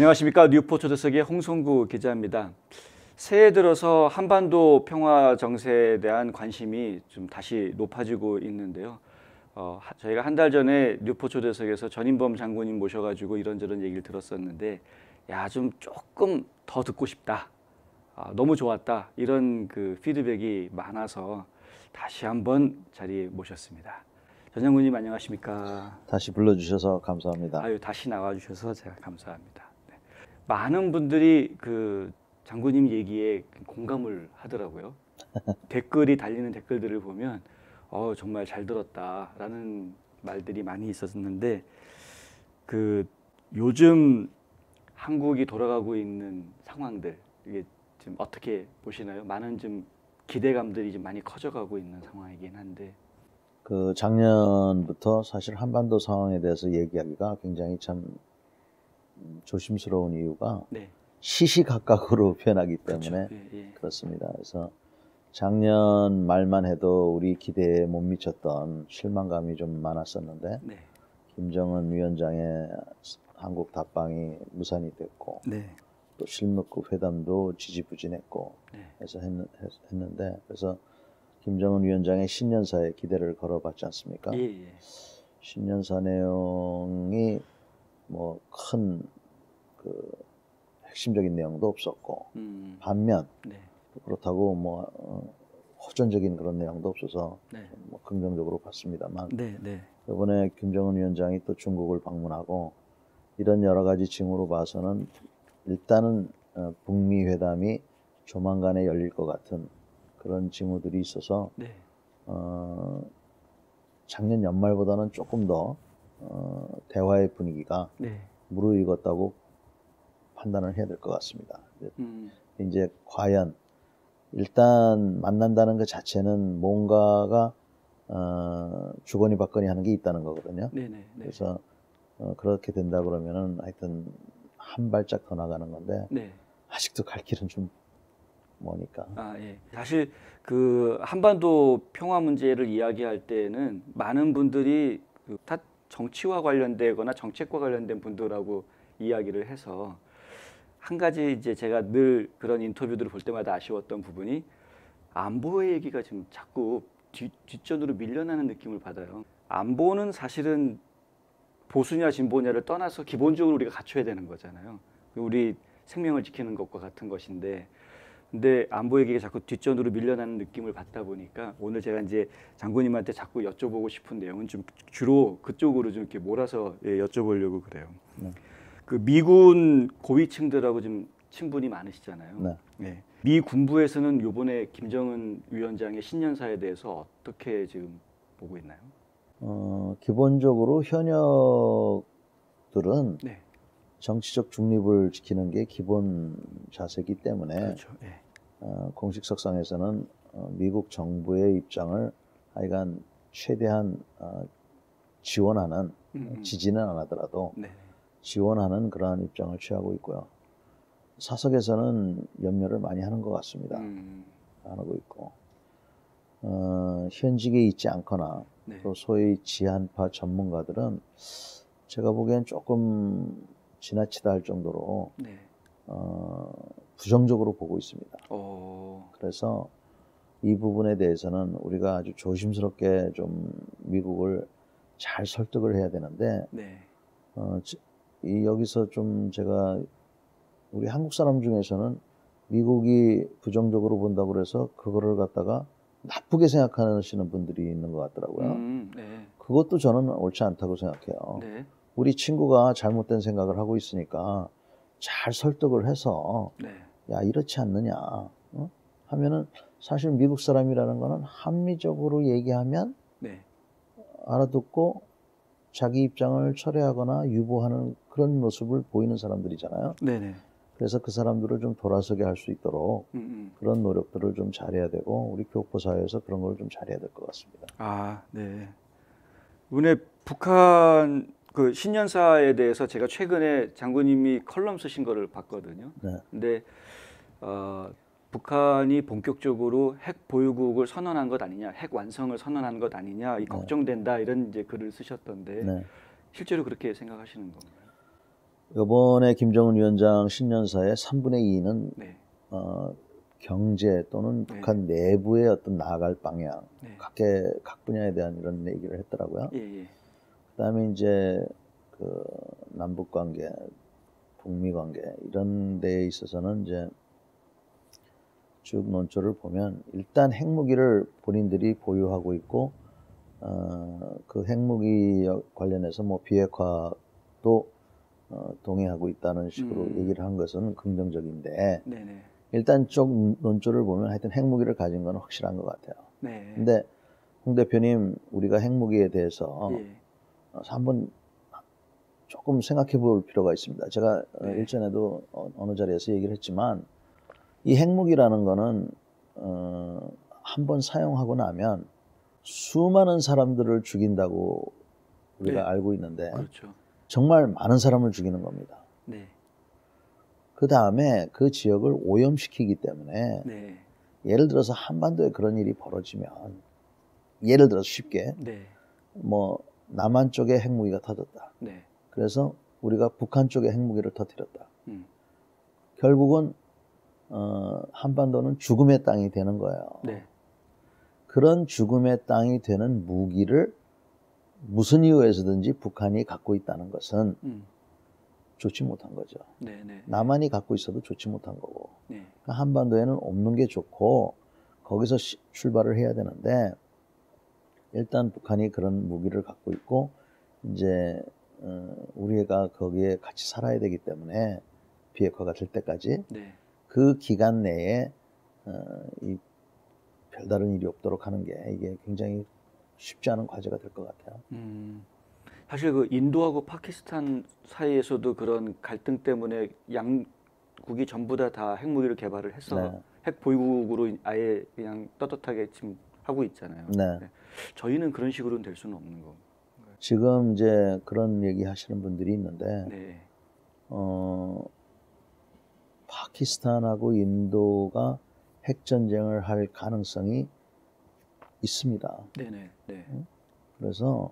안녕하십니까. 뉴포 초대석의 홍성구 기자입니다. 새해 들어서 한반도 평화 정세에 대한 관심이 좀 다시 높아지고 있는데요. 저희가 한 달 전에 뉴포 초대석에서 전인범 장군님 모셔가지고 이런저런 얘기를 들었었는데, 야, 좀 조금 더 듣고 싶다. 너무 좋았다. 이런 그 피드백이 많아서 다시 한번 자리에 모셨습니다. 전 장군님 안녕하십니까? 다시 불러주셔서 감사합니다. 아유, 다시 나와주셔서 제가 감사합니다. 네. 많은 분들이 그 장군님 얘기에 공감을 하더라고요. 댓글이 달리는 댓글들을 보면 정말 잘 들었다라는 말들이 많이 있었는데, 그 요즘 한국이 돌아가고 있는 상황들, 이게 지금 어떻게 보시나요? 많은 좀 기대감들이 좀 많이 커져가고 있는 상황이긴 한데. 그 작년부터 사실 한반도 상황에 대해서 얘기하기가 굉장히 참 조심스러운 이유가 네. 시시각각으로 변하기 때문에 그렇죠. 예, 예. 그렇습니다. 그래서 작년 말만 해도 우리 기대에 못 미쳤던 실망감이 좀 많았었는데, 네. 김정은 위원장의 한국 답방이 무산이 됐고, 네. 또 실무급 회담도 지지부진했고 네. 해서 했는데, 그래서 김정은 위원장의 신년사에 기대를 걸어봤지 않습니까? 예, 예. 신년사 내용이 뭐 큰 그 핵심적인 내용도 없었고, 반면 네. 그렇다고 뭐 호전적인 그런 내용도 없어서 네. 뭐 긍정적으로 봤습니다만, 네, 네. 이번에 김정은 위원장이 또 중국을 방문하고 이런 여러 가지 징후로 봐서는 일단은 북미 회담이 조만간에 열릴 것 같은 그런 징후들이 있어서 네. 작년 연말보다는 조금 더 대화의 분위기가 네. 무르익었다고 판단을 해야 될 것 같습니다. 이제 과연 일단 만난다는 것 자체는 뭔가가 주거니 받거니 하는 게 있다는 거거든요. 네, 네, 네. 그래서 그렇게 된다 그러면은 하여튼 한 발짝 더 나가는 건데, 네. 아직도 갈 길은 좀 머니까. 예. 사실 그 한반도 평화 문제를 이야기할 때는 많은 분들이 다 정치와 관련되거나 정책과 관련된 분들하고 이야기를 해서, 한 가지 이제 제가 늘 그런 인터뷰들을 볼 때마다 아쉬웠던 부분이, 안보의 얘기가 지금 자꾸 뒷전으로 밀려나는 느낌을 받아요. 안보는 사실은 보수냐 진보냐를 떠나서 기본적으로 우리가 갖춰야 되는 거잖아요. 우리 생명을 지키는 것과 같은 것인데, 근데 안보 얘기가 자꾸 뒷전으로 밀려나는 느낌을 받다 보니까, 오늘 제가 이제 장군님한테 자꾸 여쭤보고 싶은 내용은 좀 주로 그쪽으로 좀 이렇게 몰아서 여쭤보려고 그래요. 그 미군 고위층들하고 좀 친분이 많으시잖아요. 네. 네. 미 군부에서는 이번에 김정은 위원장의 신년사에 대해서 어떻게 지금 보고 있나요? 기본적으로 현역들은 네. 정치적 중립을 지키는 게 기본 자세이기 때문에, 그렇죠. 네. 공식석상에서는 미국 정부의 입장을 하여간 최대한 지원하는, 지지는 안 하더라도 네. 지원하는 그러한 입장을 취하고 있고요. 사석에서는 염려를 많이 하는 것 같습니다. 안 하고 있고, 현직에 있지 않거나 네. 또 소위 지한파 전문가들은 제가 보기엔 조금 지나치다 할 정도로 네. 부정적으로 보고 있습니다. 그래서 그래서 이 부분에 대해서는 우리가 아주 조심스럽게 좀 미국을 잘 설득을 해야 되는데, 네. 여기서 좀 제가 우리 한국 사람 중에서는 미국이 부정적으로 본다고 그래서 그거를 갖다가 나쁘게 생각하시는 분들이 있는 것 같더라고요. 네. 그것도 저는 옳지 않다고 생각해요. 네. 우리 친구가 잘못된 생각을 하고 있으니까 잘 설득을 해서, 네. 야, 이렇지 않느냐 하면은, 사실 미국 사람이라는 거는 합리적으로 얘기하면 네. 알아듣고 자기 입장을 철회하거나 유보하는 그런 모습을 보이는 사람들이잖아요. 네네. 그래서 그 사람들을 좀 돌아서게 할 수 있도록 그런 노력들을 좀 잘해야 되고, 우리 교포 사회에서 그런 걸 좀 잘해야 될 것 같습니다. 네. 이번에 북한 그 신년사에 대해서 제가 최근에 장군님이 컬럼 쓰신 거를 봤거든요. 네. 근데 북한이 본격적으로 핵 보유국을 선언한 것 아니냐, 핵 완성을 선언한 것 아니냐, 이 걱정된다, 이런 이제 글을 쓰셨던데, 네. 실제로 그렇게 생각하시는 건가요? 이번에 김정은 위원장 신년사의 3분의 2는 네. 경제 또는 네. 북한 내부의 어떤 나아갈 방향, 네. 각 분야에 대한 이런 얘기를 했더라고요. 예. 그다음에 이제 그 남북 관계, 북미 관계 이런 데에 있어서는 이제 쭉 논조를 보면 일단 핵무기를 본인들이 보유하고 있고 그 핵무기 관련해서 뭐 비핵화도 동의하고 있다는 식으로 얘기를 한 것은 긍정적인데 네네. 일단 쪽 논조를 보면 하여튼 핵무기를 가진 건 확실한 것 같아요. 네. 근데 홍 대표님 우리가 핵무기에 대해서 예. 한번 조금 생각해 볼 필요가 있습니다. 제가 네. 일전에도 어느 자리에서 얘기를 했지만 이 핵무기라는 거는 한번 사용하고 나면 수많은 사람들을 죽인다고 우리가 네. 알고 있는데 그렇죠. 정말 많은 사람을 죽이는 겁니다. 네. 그 다음에 그 지역을 오염시키기 때문에 네. 예를 들어서 한반도에 그런 일이 벌어지면 예를 들어서 쉽게 네. 뭐 남한 쪽에 핵무기가 터졌다. 네. 그래서 우리가 북한 쪽에 핵무기를 터뜨렸다. 음. 결국은 한반도는 죽음의 땅이 되는 거예요. 네. 그런 죽음의 땅이 되는 무기를 무슨 이유에서든지 북한이 갖고 있다는 것은 좋지 못한 거죠. 네네. 남한이 갖고 있어도 좋지 못한 거고. 네. 그러니까 한반도에는 없는 게 좋고 거기서 출발을 해야 되는데 일단 북한이 그런 무기를 갖고 있고 이제 우리가 거기에 같이 살아야 되기 때문에 비핵화가 될 때까지 네. 그 기간 내에 이 별다른 일이 없도록 하는 게 이게 굉장히 쉽지 않은 과제가 될 것 같아요. 사실 그 인도하고 파키스탄 사이에서도 그런 갈등 때문에 양국이 전부 다 핵무기를 개발을 해서 네. 핵 보유국으로 아예 그냥 떳떳하게 지금 하고 있잖아요. 네. 네. 저희는 그런 식으로는 될 수는 없는 거. 지금 이제 그런 얘기 하시는 분들이 있는데 네. 파키스탄하고 인도가 핵전쟁을 할 가능성이 있습니다. 네네. 네. 그래서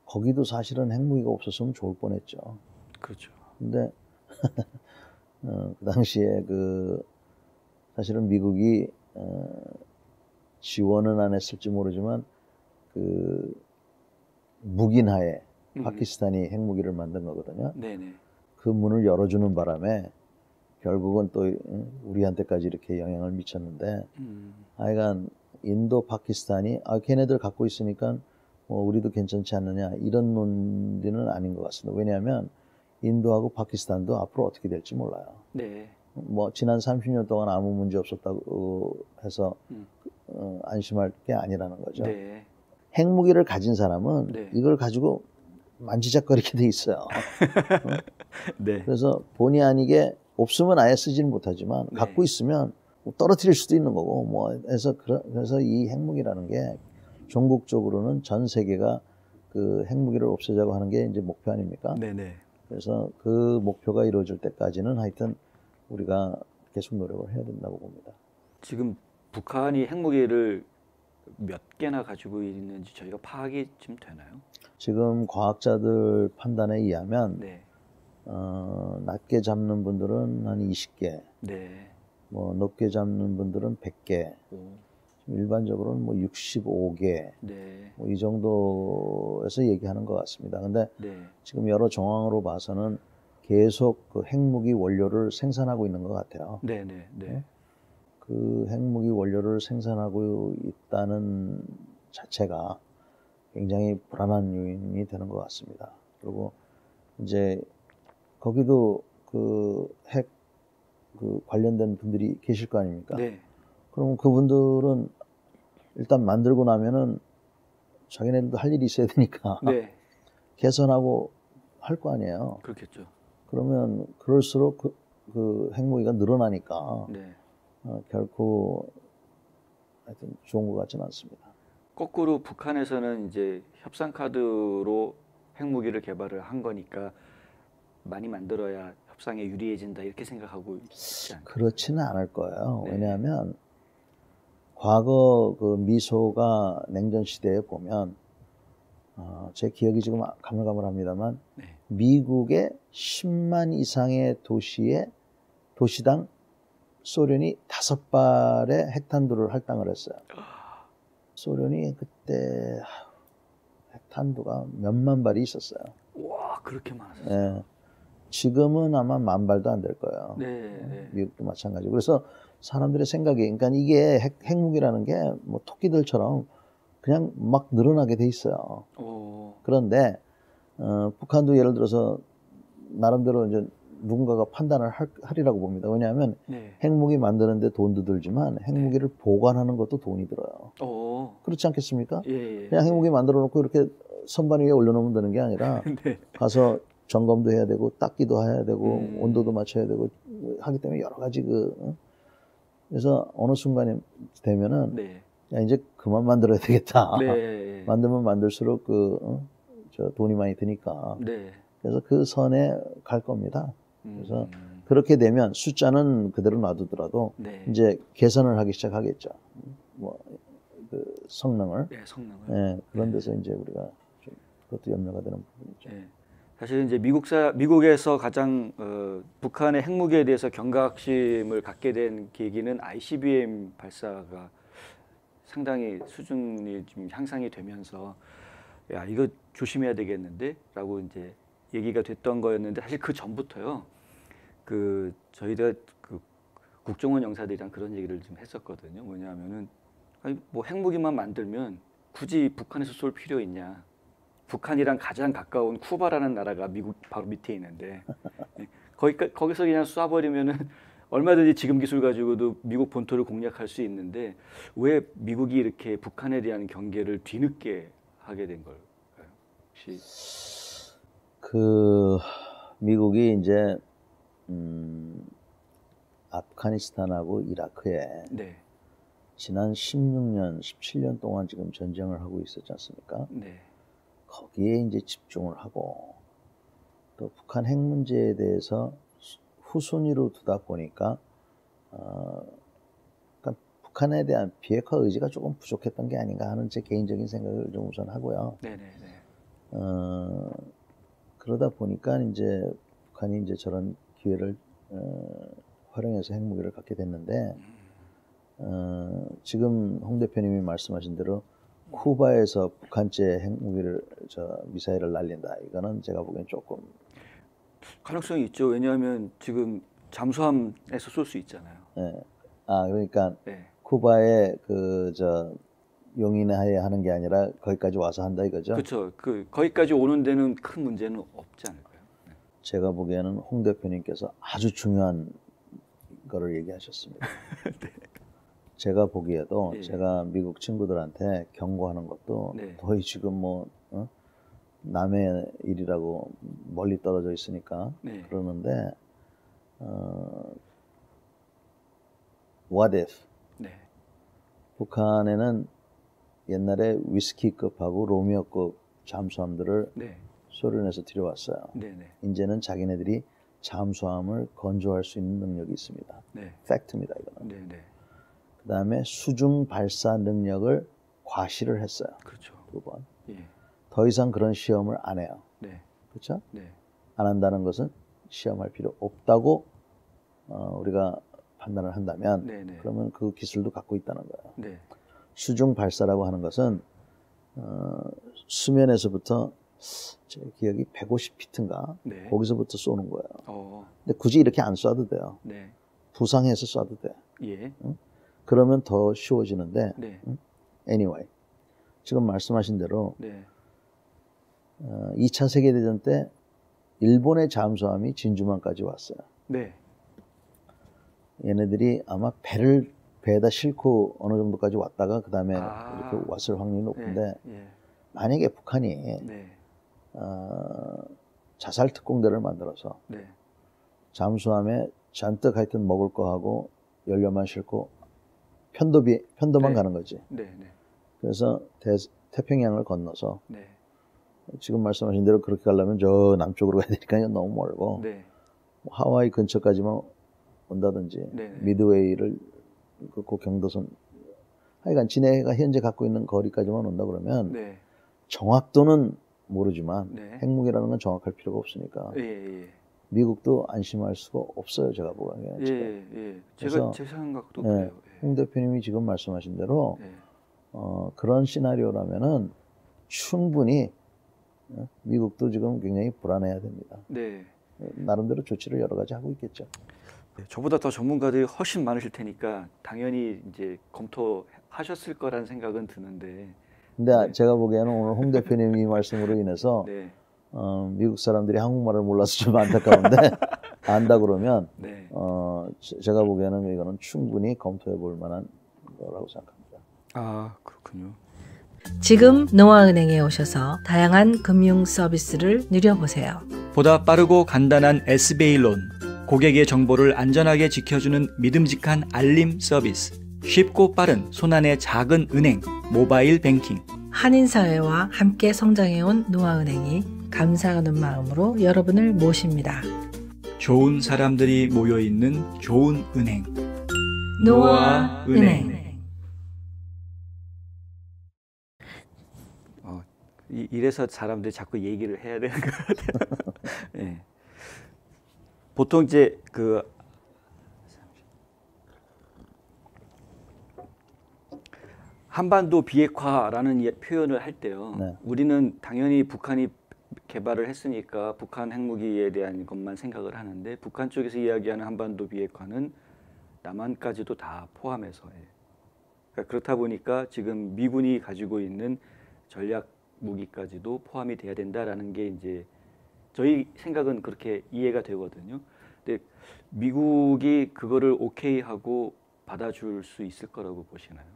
거기도 사실은 핵무기가 없었으면 좋을 뻔했죠. 그렇죠. 근데 그 당시에 사실은 미국이 지원은 안 했을지 모르지만 그 묵인하에 파키스탄이 핵무기를 만든 거거든요. 네네. 그 문을 열어주는 바람에 결국은 또 우리한테까지 이렇게 영향을 미쳤는데 하여간 인도 파키스탄이 걔네들 갖고 있으니까 뭐 우리도 괜찮지 않느냐 이런 논리는 아닌 것 같습니다. 왜냐하면 인도하고 파키스탄도 앞으로 어떻게 될지 몰라요. 네. 뭐 지난 30년 동안 아무 문제 없었다고 해서 안심할 게 아니라는 거죠. 네. 핵무기를 가진 사람은 네. 이걸 가지고 만지작거리게 돼 있어요. 네. 그래서 본의 아니게 없으면 아예 쓰지는 못하지만 네. 갖고 있으면 뭐 떨어뜨릴 수도 있는 거고 뭐 해서 그래서 이 핵무기라는 게 종국적으로는 전 세계가 그 핵무기를 없애자고 하는 게 이제 목표 아닙니까? 네네. 그래서 그 목표가 이루어질 때까지는 하여튼 우리가 계속 노력을 해야 된다고 봅니다. 지금 북한이 핵무기를 몇 개나 가지고 있는지 저희가 파악이 좀 되나요? 지금 과학자들 판단에 의하면 네. 낮게 잡는 분들은 한 20개, 네. 뭐 높게 잡는 분들은 100개, 오. 일반적으로는 뭐 65개, 네. 뭐 이 정도에서 얘기하는 것 같습니다. 근데 네. 지금 여러 정황으로 봐서는 계속 그 핵무기 원료를 생산하고 있는 것 같아요. 네네. 네. 그 핵무기 원료를 생산하고 있다는 자체가 굉장히 불안한 요인이 되는 것 같습니다. 그리고 이제 거기도 핵 관련된 분들이 계실 거 아닙니까? 네. 그럼 그분들은 일단 만들고 나면은 자기네들도 할 일이 있어야 되니까 네. 개선하고 할 거 아니에요. 그렇겠죠. 그러면 그럴수록 그 핵무기가 늘어나니까 네. 결코 하여튼 좋은 것 같지는 않습니다. 거꾸로 북한에서는 이제 협상 카드로 핵무기를 개발을 한 거니까 많이 만들어야 협상에 유리해진다 이렇게 생각하고 있지 않나요? 그렇지는 않을 거예요. 네. 왜냐하면 과거 그 미소가 냉전 시대에 보면 제 기억이 지금 가물가물합니다만 네. 미국의 10만 이상의 도시당 소련이 5발의 핵탄두를 할당을 했어요. 소련이 그때 핵탄두가 몇만 발이 있었어요. 와, 그렇게 많았어요. 예. 지금은 아마 10,000발도 안 될 거예요. 네. 미국도 마찬가지고. 그래서 사람들의 생각이, 그러니까 이게 핵무기라는 게 뭐 토끼들처럼 그냥 막 늘어나게 돼 있어요. 오. 그런데 북한도 예를 들어서 나름대로 이제 누군가가 판단을 하리라고 봅니다. 왜냐하면 네. 핵무기 만드는데 돈도 들지만 핵무기를 보관하는 것도 돈이 들어요. 오. 그렇지 않겠습니까? 예. 그냥 핵무기 만들어 놓고 이렇게 선반 위에 올려놓으면 되는 게 아니라 네. 가서 점검도 해야 되고 닦기도 해야 되고 온도도 맞춰야 되고 하기 때문에 여러 가지 그래서 어느 순간이 되면은 네. 야, 이제 그만 만들어야 되겠다. 네. 만들면 만들수록 저 돈이 많이 드니까. 네. 그래서 그 선에 갈 겁니다. 그래서 그렇게 되면 숫자는 그대로 놔두더라도 네. 이제 개선을 하기 시작하겠죠. 뭐 그 성능을. 네, 성능을. 예, 그런 데서 이제 우리가 좀 그것도 염려가 되는 부분이죠. 네. 사실 이제 미국에서 가장 북한의 핵무기에 대해서 경각심을 갖게 된 계기는 ICBM 발사가 상당히 수준이 좀 향상이 되면서 야, 이거 조심해야 되겠는데라고 이제 얘기가 됐던 거였는데 사실 그 전부터요. 저희가 국정원 영사들이랑 그런 얘기를 좀 했었거든요. 뭐냐면은 아니, 뭐 핵무기만 만들면 굳이 북한에서 쏠 필요 있냐? 북한이랑 가장 가까운 쿠바라는 나라가 미국 바로 밑에 있는데 거기서 그냥 쏴버리면은 얼마든지 지금 기술 가지고도 미국 본토를 공략할 수 있는데 왜 미국이 이렇게 북한에 대한 경계를 뒤늦게 하게 된 걸까요? 혹시 미국이 이제 아프가니스탄하고 이라크에 네. 지난 16년, 17년 동안 지금 전쟁을 하고 있었지 않습니까? 네. 거기에 이제 집중을 하고 또 북한 핵 문제에 대해서 후순위로 두다 보니까 그러니까 북한에 대한 비핵화 의지가 조금 부족했던 게 아닌가 하는 제 개인적인 생각을 좀 우선 하고요. 네네네. 그러다 보니까 이제 북한이 이제 저런 기회를 활용해서 핵무기를 갖게 됐는데 지금 홍 대표님이 말씀하신 대로 쿠바에서 북한제 핵무기를 미사일을 날린다. 이거는 제가 보기엔 조금 가능성이 있죠. 왜냐하면 지금 잠수함에서 쏠 수 있잖아요. 예. 그러니까 네. 쿠바에 용인하에 하는 게 아니라 거기까지 와서 한다 이거죠. 그렇죠. 거기까지 오는 데는 큰 문제는 없지 않을까요? 네. 제가 보기에는 홍 대표님께서 아주 중요한 거를 얘기하셨습니다. 네. 제가 보기에도 예. 제가 미국 친구들한테 경고하는 것도 네. 거의 지금 남의 일이라고 멀리 떨어져 있으니까 네. 그러는데 what if 네. 북한에는 옛날에 위스키급하고 로미오급 잠수함들을 네. 소련에서 들여왔어요. 네네. 이제는 자기네들이 잠수함을 건조할 수 있는 능력이 있습니다. 네. 팩트입니다, 이거는. 네네. 그 다음에 수중 발사 능력을 과시를 했어요. 그렇죠. 2번. 예. 더 이상 그런 시험을 안 해요. 네. 그렇죠? 네. 안 한다는 것은 시험할 필요 없다고 우리가 판단을 한다면 네네. 그러면 그 기술도 갖고 있다는 거예요. 네. 수중 발사라고 하는 것은 수면에서부터 제 기억이 150피트인가 네. 거기서부터 쏘는 거예요. 근데 굳이 이렇게 안 쏴도 돼요. 네. 부상해서 쏴도 돼. 예. 그러면 더 쉬워지는데 네. anyway 지금 말씀하신 대로 네. 2차 세계대전 때 일본의 잠수함이 진주만까지 왔어요. 네. 얘네들이 아마 배에다 싣고 어느 정도까지 왔다가 그 다음에 이렇게 왔을 확률이 높은데 예. 만약에 북한이 네. 자살 특공대를 만들어서 네. 잠수함에 잔뜩 하여튼 먹을 거 하고 연료만 싣고 편도만 네. 가는 거지. 네. 네. 그래서 태평양을 건너서 네. 지금 말씀하신 대로 그렇게 가려면 저 남쪽으로 가야 되니까 너무 멀고 네. 하와이 근처까지만 온다든지 네. 미드웨이를 그 경도선 하여간 지네가 현재 갖고 있는 거리까지만 온다 그러면 네. 정확도는 모르지만 네. 핵무기라는 건 정확할 필요가 없으니까 예. 미국도 안심할 수가 없어요. 제가 보기에는. 제 생각도 예, 그래요. 홍 대표님이 지금 말씀하신 대로 그런 시나리오라면은 충분히 미국도 지금 굉장히 불안해야 됩니다. 나름대로 조치를 여러 가지 하고 있겠죠. 저보다 더 전문가들이 훨씬 많으실 테니까 당연히 이제 검토하셨을 거라는 생각은 드는데. 근데 제가 보기에는 오늘 홍 대표님 이 말씀으로 인해서 미국 사람들이 한국말을 몰라서 좀 안타까운데 안다 그러면 제가 보기에는 이거는 충분히 검토해 볼 만한 거라고 생각합니다. 아, 그렇군요. 지금 노아은행에 오셔서 다양한 금융 서비스를 누려보세요. 보다 빠르고 간단한 SBA론, 고객의 정보를 안전하게 지켜주는 믿음직한 알림 서비스, 쉽고 빠른 손안의 작은 은행, 모바일 뱅킹. 한인사회와 함께 성장해온 노아은행이 감사하는 마음으로 여러분을 모십니다. 좋은 사람들이 모여있는 좋은 은행. 노아은행. 이래서 사람들이 자꾸 얘기를 해야 되는 것 같아요. 네. 보통 이제 그 한반도 비핵화라는 표현을 할 때요. 우리는 당연히 북한이 개발을 했으니까 북한 핵무기에 대한 것만 생각을 하는데 북한 쪽에서 이야기하는 한반도 비핵화는 남한까지도 다 포함해서 그러니까 그렇다 보니까 지금 미군이 가지고 있는 전략 무기까지도 포함이 돼야 된다라는 게 이제 저희 생각은 그렇게 이해가 되거든요. 근데 미국이 그거를 오케이 하고 받아줄 수 있을 거라고 보시나요?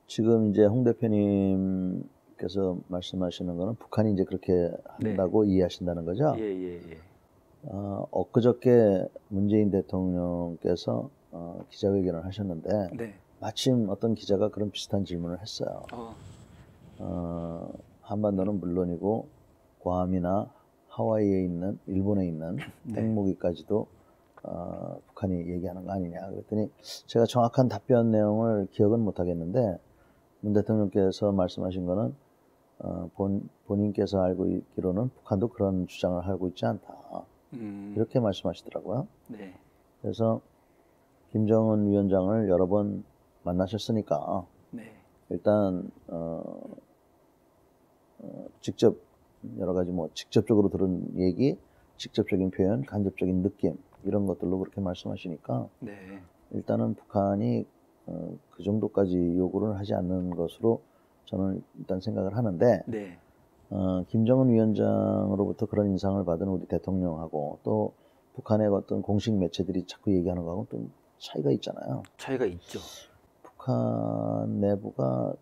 지금 이제 홍 대표님께서 말씀하시는 거는 북한이 이제 그렇게 한다고 이해하신다는 거죠? 엊그저께 문재인 대통령께서 기자회견을 하셨는데 마침 어떤 기자가 그런 비슷한 질문을 했어요. 한반도는 물론이고 괌이나 하와이에 있는 일본에 있는 핵무기까지도 북한이 얘기하는 거 아니냐 그랬더니 제가 정확한 답변 내용을 기억은 못 하겠는데 문 대통령께서 말씀하신 거는 본인께서 알고 있기로는 북한도 그런 주장을 하고 있지 않다 이렇게 말씀하시더라고요. 그래서 김정은 위원장을 여러 번 만나셨으니까 일단 직접 여러 가지 뭐 직접적으로 들은 얘기, 직접적인 표현, 간접적인 느낌 이런 것들로 그렇게 말씀하시니까 일단은 북한이 그 정도까지 요구를 하지 않는 것으로 저는 일단 생각을 하는데 김정은 위원장으로부터 그런 인상을 받은 우리 대통령하고 또 북한의 어떤 공식 매체들이 자꾸 얘기하는 거하고 또 차이가 있잖아요. 차이가 있죠. 북한 내부가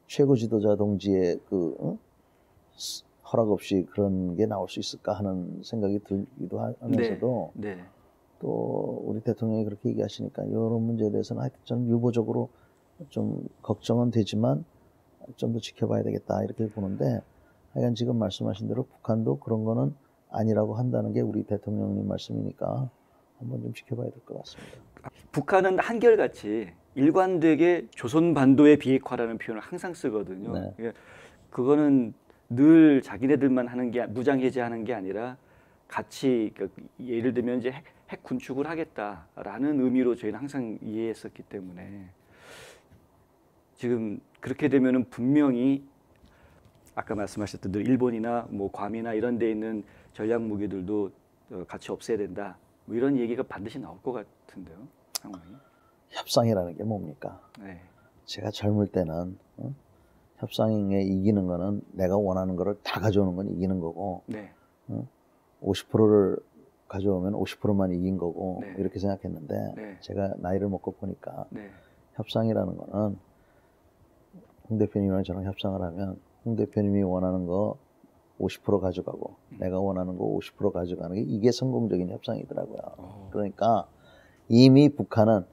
최고 지도자 동지의 그 허락 없이 그런 게 나올 수 있을까 하는 생각이 들기도 하면서도 또 우리 대통령이 그렇게 얘기하시니까 이런 문제에 대해서는 하여튼 저는 유보적으로 좀 걱정은 되지만 좀 더 지켜봐야 되겠다 이렇게 보는데 하여간 지금 말씀하신 대로 북한도 그런 거는 아니라고 한다는 게 우리 대통령님 말씀이니까 한번 좀 지켜봐야 될 것 같습니다. 북한은 한결같이 일관되게 조선반도의 비핵화라는 표현을 항상 쓰거든요. 그거는 늘 자기네들만 하는 게 무장 해제하는 게 아니라 같이 예를 들면 이제 핵 군축을 하겠다라는 의미로 저희는 항상 이해했었기 때문에 지금 그렇게 되면은 분명히 아까 말씀하셨던 대로 일본이나 뭐 괌이나 이런 데 있는 전략 무기들도 같이 없애야 된다. 뭐 이런 얘기가 반드시 나올 것 같은데요, 상황이. 협상이라는 게 뭡니까? 제가 젊을 때는 협상에 이기는 거는 내가 원하는 거를 다 가져오는 건 이기는 거고 50%를 가져오면 50%만 이긴 거고 이렇게 생각했는데 제가 나이를 먹고 보니까 협상이라는 거는 홍 대표님이랑 저랑 협상을 하면 홍 대표님이 원하는 거 50% 가져가고 내가 원하는 거 50% 가져가는 게 이게 성공적인 협상이더라고요. 그러니까 이미 북한은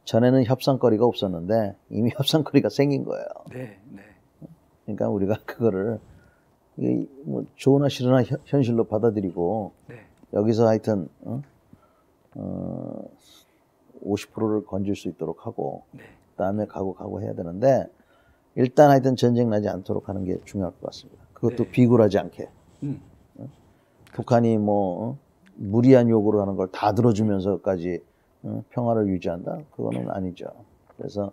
전에는 협상거리가 없었는데 이미 협상거리가 생긴 거예요. 그러니까 우리가 그거를 뭐 좋으나 싫으나 현실로 받아들이고 여기서 하여튼 50%를 건질 수 있도록 하고 그다음에 가고 해야 되는데 일단 하여튼 전쟁 나지 않도록 하는 게 중요할 것 같습니다. 그것도 비굴하지 않게. 북한이 뭐 무리한 요구를 하는 걸 다 들어주면서까지 평화를 유지한다? 그거는 아니죠. 그래서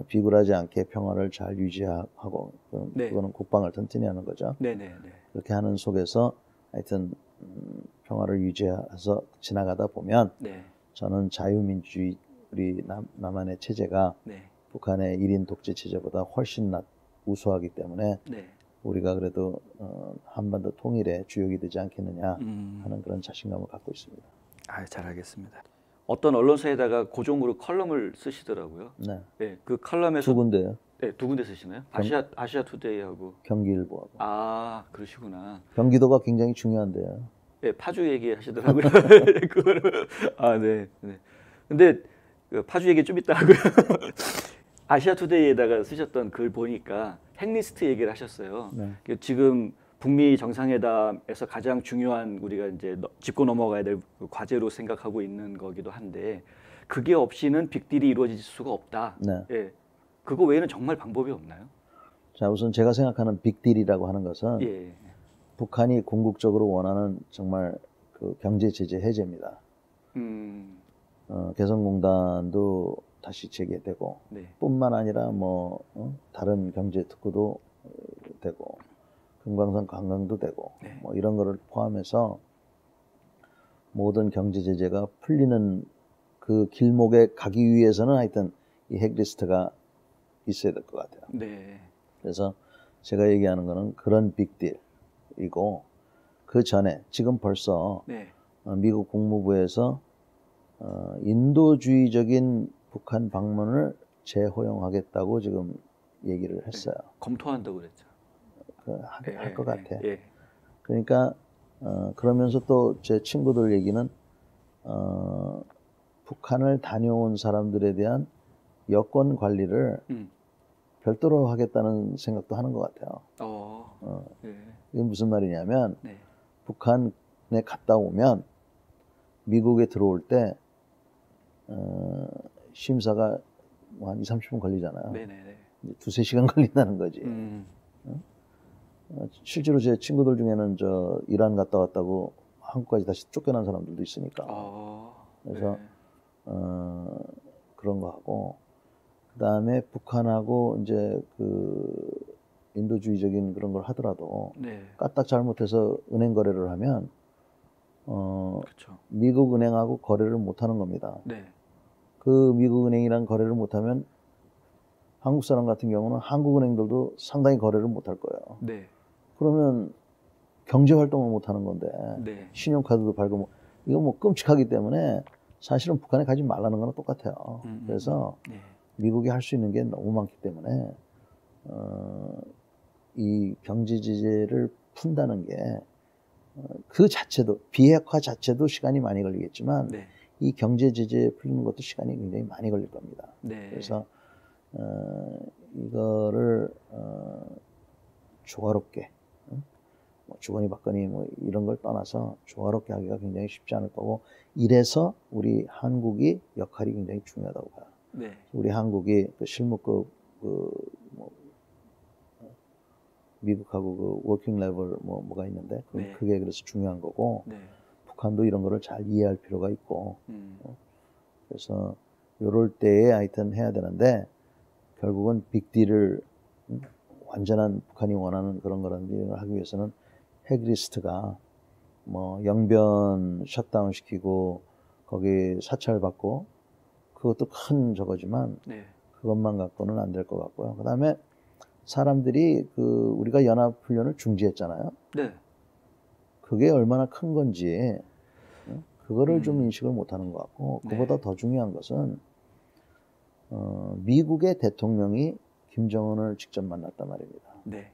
비굴하지 않게 평화를 잘 유지하고 네. 그거는 국방을 튼튼히 하는 거죠. 네네네. 그렇게 하는 속에서 하여튼 평화를 유지해서 지나가다 보면 네. 저는 자유민주주의 우리 남한의 체제가 네. 북한의 1인 독재 체제보다 훨씬 우수하기 때문에 네. 우리가 그래도 한반도 통일의 주역이 되지 않겠느냐 하는 그런 자신감을 갖고 있습니다. 아, 잘 알겠습니다. 어떤 언론사에다가 고정으로 컬럼을 쓰시더라고요. 네. 네, 그 컬럼에서 두 군데요. 네, 두 군데 쓰시나요? 아시아 투데이하고. 경기일보하고. 아, 그러시구나. 경기도가 굉장히 중요한데요. 네, 파주 얘기하시더라고요. 그거를 아, 네, 네. 근데 그 파주 얘기 좀 이따 하고요. 아시아 투데이에다가 쓰셨던 글 보니까 핵리스트 얘기를 하셨어요. 네. 지금 북미 정상회담에서 가장 중요한 우리가 이제 짚고 넘어가야 될 과제로 생각하고 있는 거기도 한데 그게 없이는 빅딜이 이루어질 수가 없다. 네. 예. 그거 외에는 정말 방법이 없나요? 자, 우선 제가 생각하는 빅딜이라고 하는 것은 예. 북한이 궁극적으로 원하는 정말 그 경제 제재 해제입니다. 개성공단도 다시 재개되고 네. 뿐만 아니라 뭐 다른 경제 특구도 되고 금강산 관광도 되고 네. 뭐 이런 거를 포함해서 모든 경제 제재가 풀리는 그 길목에 가기 위해서는 하여튼 이 핵리스트가 있어야 될 것 같아요. 네. 그래서 제가 얘기하는 거는 그런 빅딜이고 그 전에 지금 벌써 네. 미국 국무부에서 인도주의적인 북한 방문을 재허용하겠다고 지금 얘기를 했어요. 검토한다고 그랬죠. 할 것 같아. 예. 그러니까 그러면서 또 제 친구들 얘기는 북한을 다녀온 사람들에 대한 여권 관리를 별도로 하겠다는 생각도 하는 것 같아요. 네. 이게 무슨 말이냐면 네. 북한에 갔다 오면 미국에 들어올 때 심사가 뭐 한 2~30분 걸리잖아요. 네네네. 두세 시간 걸린다는 거지. 실제로 제 친구들 중에는 저 이란 갔다 왔다고 한국까지 다시 쫓겨난 사람들도 있으니까. 그래서 네. 그런 거 하고 그다음에 북한하고 이제 그 인도주의적인 그런 걸 하더라도 네. 까딱 잘못해서 은행 거래를 하면 그렇죠. 미국 은행하고 거래를 못 하는 겁니다. 네. 그 미국 은행이랑 거래를 못 하면 한국 사람 같은 경우는 한국 은행들도 상당히 거래를 못 할 거예요. 네. 그러면 경제 활동을 못 하는 건데 네. 신용카드도 발급 이거 뭐 끔찍하기 때문에 사실은 북한에 가지 말라는 거랑 똑같아요. 그래서 네. 미국이 할 수 있는 게 너무 많기 때문에 이 경제 제재를 푼다는 게 그 자체도 비핵화 자체도 시간이 많이 걸리겠지만 네. 이 경제 제재 풀리는 것도 시간이 굉장히 많이 걸릴 겁니다. 네. 그래서 이거를 조화롭게 뭐 주거니 받거니 뭐 이런 걸 떠나서 조화롭게 하기가 굉장히 쉽지 않을 거고 이래서 우리 한국이 역할이 굉장히 중요하다고 봐요. 네. 우리 한국이 그 실무급 뭐 미국하고 그 워킹 레벨 뭐가 있는데 네. 그게 그래서 중요한 거고 네. 북한도 이런 거를 잘 이해할 필요가 있고 그래서 요럴 때에 하여튼 해야 되는데 결국은 빅딜을 완전한 북한이 원하는 그런 거라는 일을 하기 위해서는 핵리스트가 뭐 영변 셧다운 시키고 거기 사찰받고 그것도 큰 저거지만 네. 그것만 갖고는 안 될 것 같고요. 그다음에 사람들이 그 우리가 연합훈련을 중지했잖아요. 네. 그게 얼마나 큰 건지 그거를 좀 인식을 못하는 것 같고 그보다 네. 더 중요한 것은 미국의 대통령이 김정은을 직접 만났단 말입니다. 네.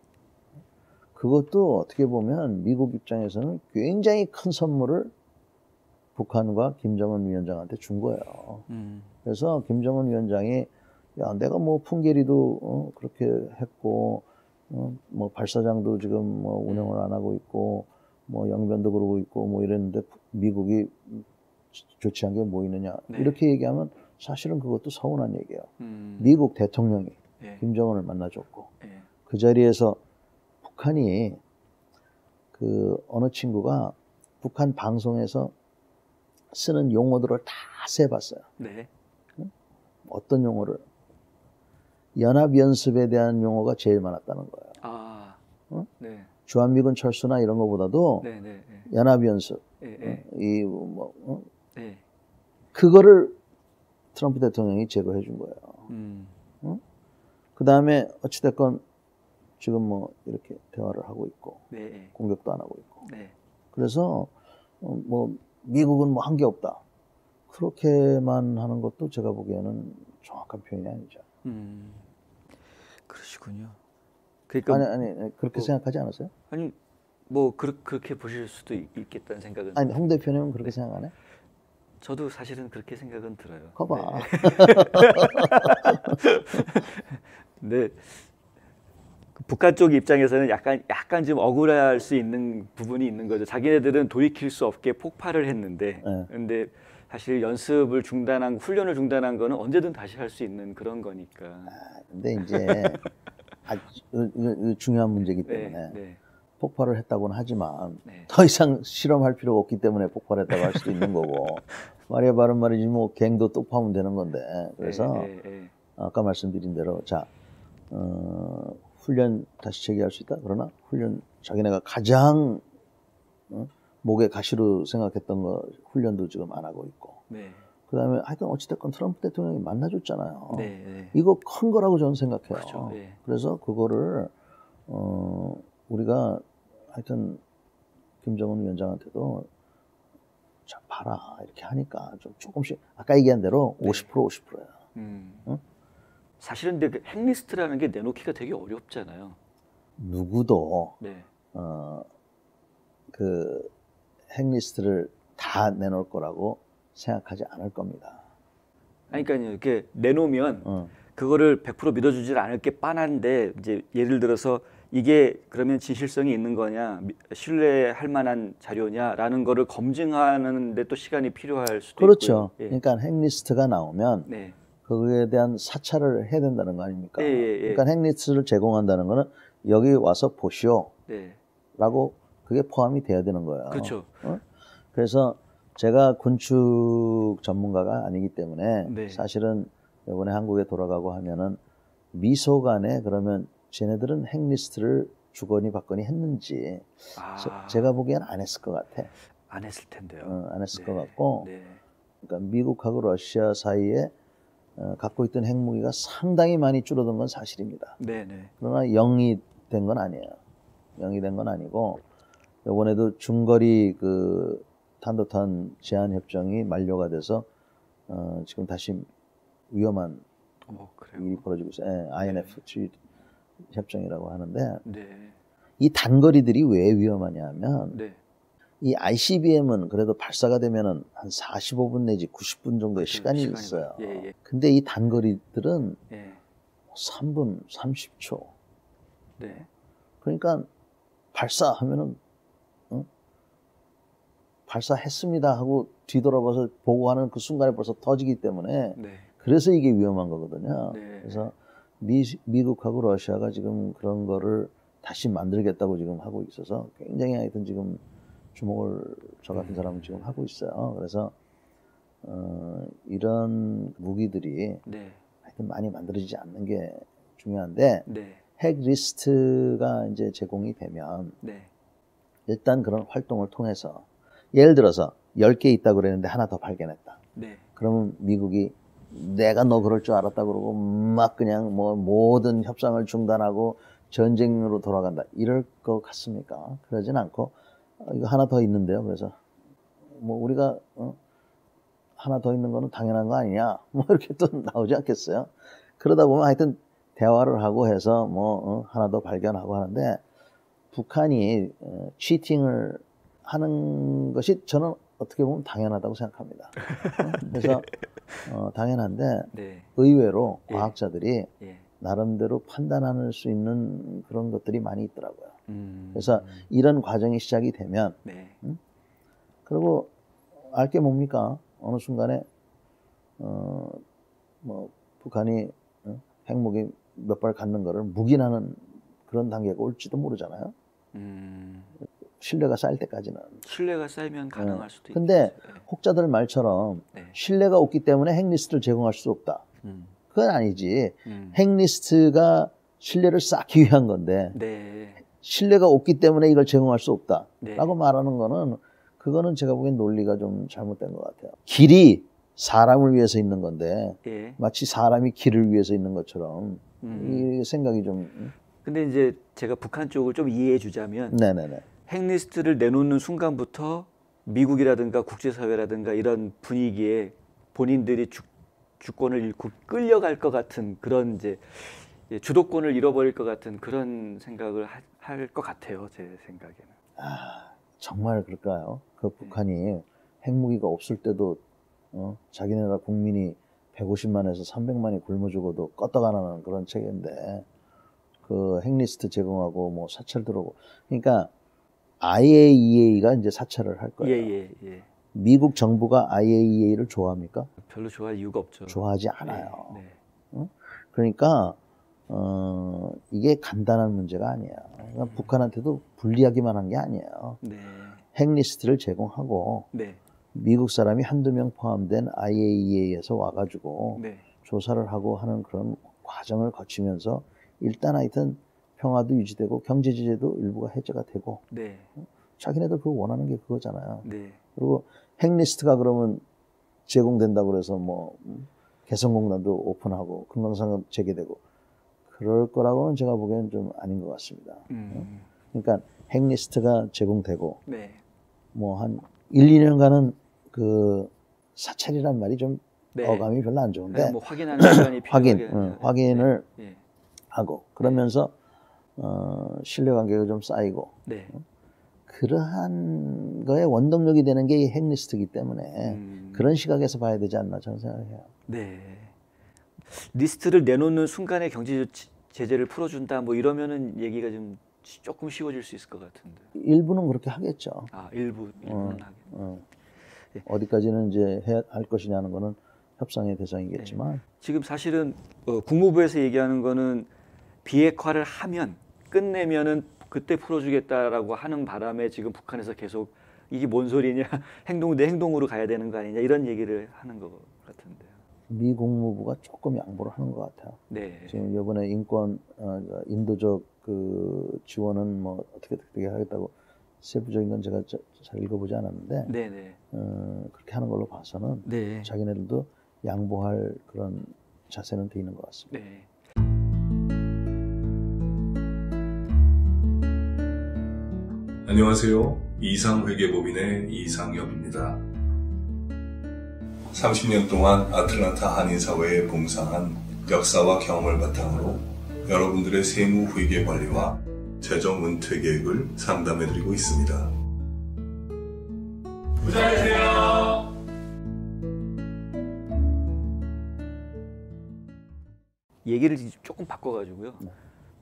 그것도 어떻게 보면 미국 입장에서는 굉장히 큰 선물을 북한과 김정은 위원장한테 준 거예요. 그래서 김정은 위원장이 야 내가 뭐 풍계리도 그렇게 했고 뭐 발사장도 지금 뭐 운영을 안 하고 있고 뭐 영변도 그러고 있고 뭐 이랬는데 미국이 조치한 게 뭐 있느냐 네. 이렇게 얘기하면 사실은 그것도 서운한 얘기예요. 미국 대통령이 네. 김정은을 만나줬고 네. 그 자리에서 북한이 그 어느 친구가 북한 방송에서 쓰는 용어들을 다 세봤어요. 네. 어떤 용어를? 연합연습에 대한 용어가 제일 많았다는 거예요. 아, 네. 주한미군 철수나 이런 것보다도 네, 네, 네. 연합연습, 네, 네. 그거를 트럼프 대통령이 제거해 준 거예요. 그 다음에 어찌됐건 지금 뭐 이렇게 대화를 하고 있고, 네. 공격도 안 하고 있고. 네. 그래서 뭐 미국은 뭐 한 게 없다. 그렇게만 하는 것도 제가 보기에는 정확한 표현이 아니죠. 그러시군요. 그러니까 아니 그렇게 생각하지 않으세요? 아니 뭐 그렇게 보실 수도 있겠다는 생각은. 아니 홍 대표님은 그렇게 생각 안 해? 저도 사실은 그렇게 생각은 들어요. 거봐. 네. 북한 쪽 입장에서는 약간 좀 억울할 수 있는 부분이 있는 거죠. 자기네들은 돌이킬 수 없게 폭발을 했는데, 네. 근데 사실 연습을 중단한, 훈련을 중단한 거는 언제든 다시 할 수 있는 그런 거니까. 근데 이제 아주 중요한 문제이기 때문에 네. 폭발을 했다고는 하지만 네. 더 이상 실험할 필요가 없기 때문에 폭발했다고 할 수도 있는 거고 말이야 바른 말이지 뭐 갱도 또 파면 되는 건데 그래서 아까 말씀드린 대로 자 훈련 다시 재개할 수 있다. 그러나 훈련 자기네가 가장 목에 가시로 생각했던 거 훈련도 지금 안 하고 있고. 네. 그다음에 하여튼 어찌됐건 트럼프 대통령이 만나줬잖아요. 네. 이거 큰 거라고 저는 생각해요. 그렇죠. 네. 그래서 그거를 우리가 하여튼 김정은 위원장한테도 자 봐라 이렇게 하니까 좀 조금씩 아까 얘기한 대로 50% 50%예요. 응? 사실은 근데 그 핵리스트라는 게 내놓기가 되게 어렵잖아요. 누구도 네. 그 핵리스트를 다 내놓을 거라고 생각하지 않을 겁니다. 아니, 그러니까요. 이렇게 내놓으면 그거를 100% 믿어주질 않을 게 뻔한데 이제 예를 들어서 이게 그러면 진실성이 있는 거냐, 신뢰할 만한 자료냐라는 거를 검증하는데 또 시간이 필요할 수도 그렇죠. 있고요. 예. 그러니까 핵리스트가 나오면 네. 거기에 대한 사찰을 해야 된다는 거 아닙니까? 예. 그러니까 핵리스트를 제공한다는 거는 여기 와서 보시오 네. 라고 그게 포함이 돼야 되는 거예요. 그렇죠. 그래서 제가 군축 전문가가 아니기 때문에 네. 사실은 이번에 한국에 돌아가고 하면은 미소간에 그러면 쟤네들은 핵리스트를 주거니 받거니 했는지 제가 보기엔 안 했을 것 같아. 안 했을 텐데요. 안 했을 것 같고 네. 그러니까 미국하고 러시아 사이에 갖고 있던 핵무기가 상당히 많이 줄어든 건 사실입니다. 네. 그러나 0이 된 건 아니에요. 0이 된 건 아니고 이번에도 중거리 그 탄도탄 제한 협정이 만료가 돼서 지금 다시 위험한 일이 벌어지고 있어요. INF 협정이라고 하는데 이 단거리들이 왜 위험하냐면 이 ICBM은 그래도 발사가 되면은 한 45분 내지 90분 정도의 시간이 있어요. 근데 이 단거리들은 3분, 30초. 그러니까 발사하면은 발사했습니다 하고 뒤돌아봐서 보고하는 그 순간에 벌써 터지기 때문에 그래서 이게 위험한 거거든요. 그래서 미국하고 러시아가 지금 그런 거를 다시 만들겠다고 지금 하고 있어서 굉장히 하여튼 지금 주목을 저 같은 사람은 지금 하고 있어요. 그래서 이런 무기들이 하여튼 많이 만들어지지 않는 게 중요한데 핵 리스트가 이제 제공이 되면 일단 그런 활동을 통해서 예를 들어서 10개 있다고 그랬는데 하나 더 발견했다. 그러면 미국이 내가 너 그럴 줄 알았다 그러고 막 그냥 뭐 모든 협상을 중단하고 전쟁으로 돌아간다. 이럴 것 같습니까? 그러진 않고 이거 하나 더 있는데요. 그래서 뭐 우리가 하나 더 있는 거는 당연한 거 아니냐? 뭐 이렇게 또 나오지 않겠어요? 그러다 보면 하여튼 대화를 하고 해서 뭐 하나 더 발견하고 하는데 북한이 치팅을 하는 것이 저는 어떻게 보면 당연하다고 생각합니다. 그래서 당연한데 의외로 과학자들이 나름대로 판단할 수 있는 그런 것들이 많이 있더라고요. 그래서 이런 과정이 시작이 되면 그리고 알 게 뭡니까? 어느 순간에 뭐 북한이 핵무기 몇 발 갖는 거를 묵인하는 그런 단계가 올지도 모르잖아요. 신뢰가 쌓일 때까지는. 신뢰가 쌓이면 가능할 수도 근데 있겠죠. 혹자들 말처럼 네. 신뢰가 없기 때문에 핵리스트를 제공할 수 없다. 음. 그건 아니지. 핵리스트가 신뢰를 쌓기 위한 건데 네. 신뢰가 없기 때문에 이걸 제공할 수 없다. 네. 라고 말하는 거는 그거는 제가 보기엔 논리가 좀 잘못된 것 같아요. 길이 사람을 위해서 있는 건데 예. 마치 사람이 길을 위해서 있는 것처럼 이 생각이 좀. 근데 이제 제가 북한 쪽을 좀 이해해 주자면 네네네. 핵리스트를 내놓는 순간부터 미국이라든가 국제사회라든가 이런 분위기에 본인들이 주권을 잃고 끌려갈 것 같은 그런 이제 주도권을 잃어버릴 것 같은 그런 생각을 할 것 같아요. 제 생각에는. 정말 그럴까요? 그 북한이 핵무기가 없을 때도 자기 나라 국민이 150만에서 300만이 굶어 죽어도 껐다가나는 그런 체계인데 그 핵리스트 제공하고 뭐 사찰 들어오고 그러니까 IAEA가 이제 사찰을 할 거예요. 예. 미국 정부가 IAEA를 좋아합니까? 별로 좋아할 이유가 없죠. 좋아하지 않아요. 네. 그러니까 이게 간단한 문제가 아니에요. 그러니까 북한한테도 불리하기만 한 게 아니에요. 네. 핵리스트를 제공하고 네. 미국 사람이 한두 명 포함된 IAEA에서 와가지고 네. 조사를 하고 하는 그런 과정을 거치면서 일단 하여튼 평화도 유지되고 경제 제재도 일부가 해제가 되고 네. 자기네들 그거 원하는 게 그거잖아요. 네. 그리고 핵리스트가 그러면 제공된다고 그래서 뭐 개성공단도 오픈하고 금강산 재개되고 그럴 거라고는 제가 보기에는 좀 아닌 것 같습니다. 그러니까 핵리스트가 제공되고 네. 뭐 한 1, 2년간은 그 사찰이란 말이 좀 네. 어감이 별로 안 좋은데 뭐 확인하는 시간이 필요하게 확인을 네. 하고 그러면서 신뢰관계가 좀 쌓이고 네. 그러한 거에 원동력이 되는 게 이 핵리스트이기 때문에 그런 시각에서 봐야 되지 않나 저는 생각해요. 네. 리스트를 내놓는 순간에 경제 제재를 풀어준다 뭐 이러면은 얘기가 좀 조금 쉬워질 수 있을 것 같은데. 일부는 그렇게 하겠죠. 일부는 하겠죠. 네. 어디까지는 이제 할 것이냐는 거는 협상의 대상이겠지만. 네. 지금 사실은 국무부에서 얘기하는 거는 비핵화를 하면 끝내면은 그때 풀어주겠다라고 하는 바람에 지금 북한에서 계속 이게 뭔 소리냐 내 행동으로 가야 되는 거 아니냐 이런 얘기를 하는 것 같은데요. 미 국무부가 조금 양보를 하는 것 같아요. 네. 지금 이번에 인권 인도적 그 지원은 뭐 어떻게 하겠다고 세부적인 건 제가 잘 읽어보지 않았는데 네네. 그렇게 하는 걸로 봐서는 네. 자기네들도 양보할 그런 자세는 돼 있는 것 같습니다. 네. 안녕하세요. 이상회계법인의 이상엽입니다. 30년 동안 아틀란타 한인사회에 봉사한 역사와 경험을 바탕으로 여러분들의 세무회계 관리와 재정 은퇴 계획을 상담해드리고 있습니다. 부자 되세요. 얘기를 조금 바꿔가지고요.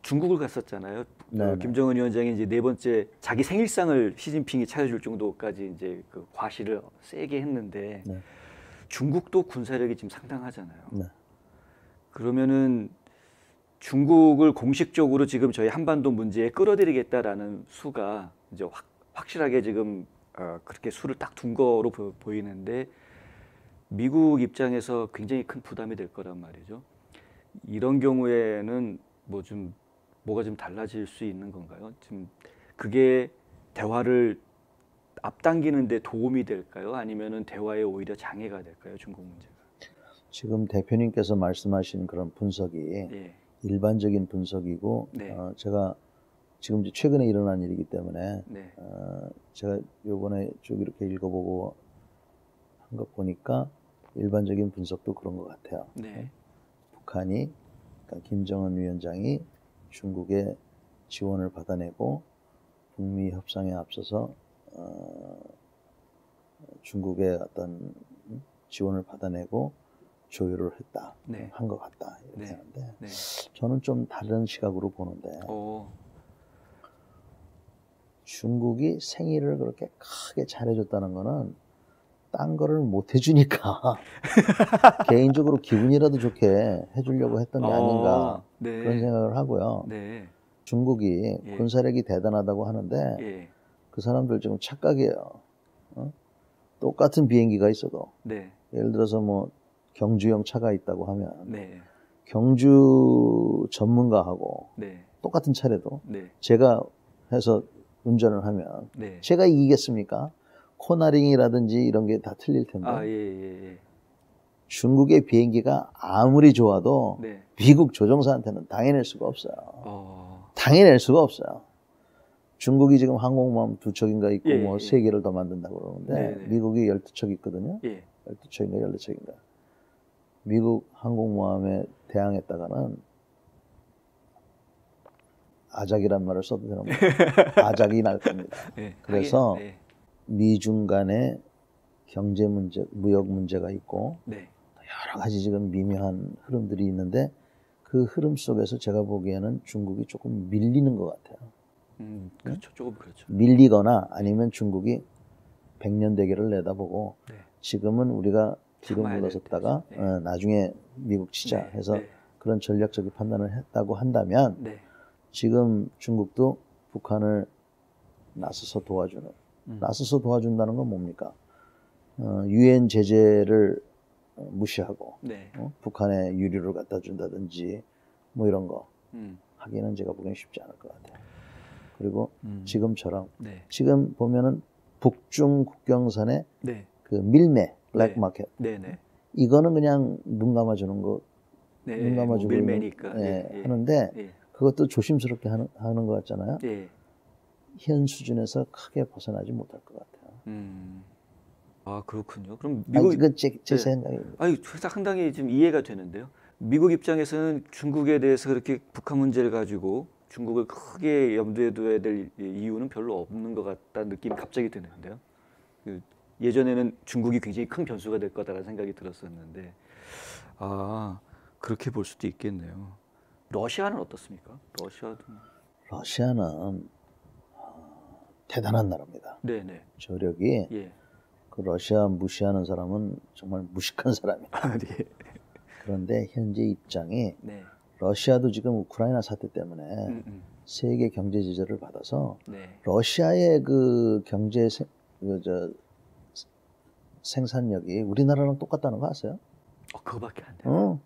중국을 갔었잖아요. 네, 김정은 위원장이 이제 네 번째 자기 생일상을 시진핑이 차려줄 정도까지 이제 그 과시를 세게 했는데 네. 중국도 군사력이 지금 상당하잖아요. 네. 그러면은 중국을 공식적으로 지금 저희 한반도 문제에 끌어들이겠다라는 수가 이제 확실하게 지금 그렇게 수를 딱 둔 거로 보이는데 미국 입장에서 굉장히 큰 부담이 될 거란 말이죠. 이런 경우에는 뭐가 좀 달라질 수 있는 건가요? 지금 그게 대화를 앞당기는 데 도움이 될까요? 아니면은 대화에 오히려 장애가 될까요? 중국 문제가. 지금 대표님께서 말씀하신 그런 분석이 예. 일반적인 분석이고 네. 제가 지금 최근에 일어난 일이기 때문에 네. 제가 요번에 쭉 이렇게 읽어보고 한 거 보니까 일반적인 분석도 그런 것 같아요. 네. 북한이 그러니까 김정은 위원장이 중국의 지원을 받아내고 북미 협상에 앞서서 중국의 어떤 지원을 받아내고 조율을 했다, 네. 한 것 같다 이렇게 네. 하는데 네. 저는 좀 다른 시각으로 보는데 어. 중국이 생일을 그렇게 크게 잘해줬다는 거는 딴 거를 못 해주니까 개인적으로 기분이라도 좋게 해주려고 했던 게 아닌가 네. 그런 생각을 하고요. 네. 중국이 예. 군사력이 대단하다고 하는데 예. 그 그 사람들 지금 착각이에요. 똑같은 비행기가 있어도 네. 예를 들어서 뭐 경주용 차가 있다고 하면 네. 경주 전문가하고 네. 똑같은 차래도 네. 제가 해서 운전을 하면 네. 제가 이기겠습니까? 코너링이라든지 이런 게 다 틀릴 텐데 아, 예, 예, 예. 중국의 비행기가 아무리 좋아도 네. 미국 조종사한테는 당해낼 수가 없어요. 어. 당해낼 수가 없어요. 중국이 지금 항공모함 2척인가 있고 예, 뭐 예. 3개를 더 만든다고 그러는데 네, 네. 미국이 12척 있거든요. 예. 12척인가 14척인가. 미국 항공모함에 대항했다가는 아작이란 말을 써도 되나 모르겠어요. 아작이 날 겁니다. 네. 그래서 하긴, 네. 미중 간에 경제 문제, 무역 문제가 있고 네. 여러 가지 지금 미묘한 흐름들이 있는데 그 흐름 속에서 제가 보기에는 중국이 조금 밀리는 것 같아요. 그렇죠. 조금 그렇죠. 밀리거나 아니면 중국이 백년 대계를 내다보고 네. 지금은 우리가 뒤로 참아야 될 물러섰다가 때죠. 네. 나중에 미국 치자 네. 해서 네. 그런 전략적인 판단을 했다고 한다면 네. 지금 중국도 북한을 나서서 도와주는 나서서 도와준다는 건 뭡니까? 유엔 제재를 무시하고 네. 북한에 유류를 갖다 준다든지 뭐 이런 거 하기는 제가 보기엔 쉽지 않을 것 같아요. 그리고 지금처럼 네. 지금 보면은 북중 국경선의 네. 그 밀매 블랙 네. 마켓 네. 네. 이거는 그냥 눈 감아주는 거 네. 눈 감아주고 뭐 밀매니까. 하는데 예. 그것도 조심스럽게 하는 것 같잖아요. 예. 현 수준에서 크게 벗어나지 못할 것 같아요. 아, 그렇군요. 그럼 미국 이건 제 네. 생각입니다. 아니, 상당히 좀 이해가 되는데요. 미국 입장에서는 중국에 대해서 그렇게 북한 문제를 가지고 중국을 크게 염두에 둬야 될 이유는 별로 없는 것 같다는 느낌이 갑자기 드는데요. 예전에는 중국이 굉장히 큰 변수가 될 거다라는 생각이 들었었는데, 아, 그렇게 볼 수도 있겠네요. 러시아는 어떻습니까? 러시아는 대단한 나라입니다. 네네. 저력이 예. 그 러시아 무시하는 사람은 정말 무식한 사람이에요. 아, 네. 그런데 현재 입장이 네. 러시아도 지금 우크라이나 사태 때문에 세계 경제 제재를 받아서 네. 러시아의 그 경제 생산력이 우리나라랑 똑같다는 거 아세요? 그거밖에 안 돼요.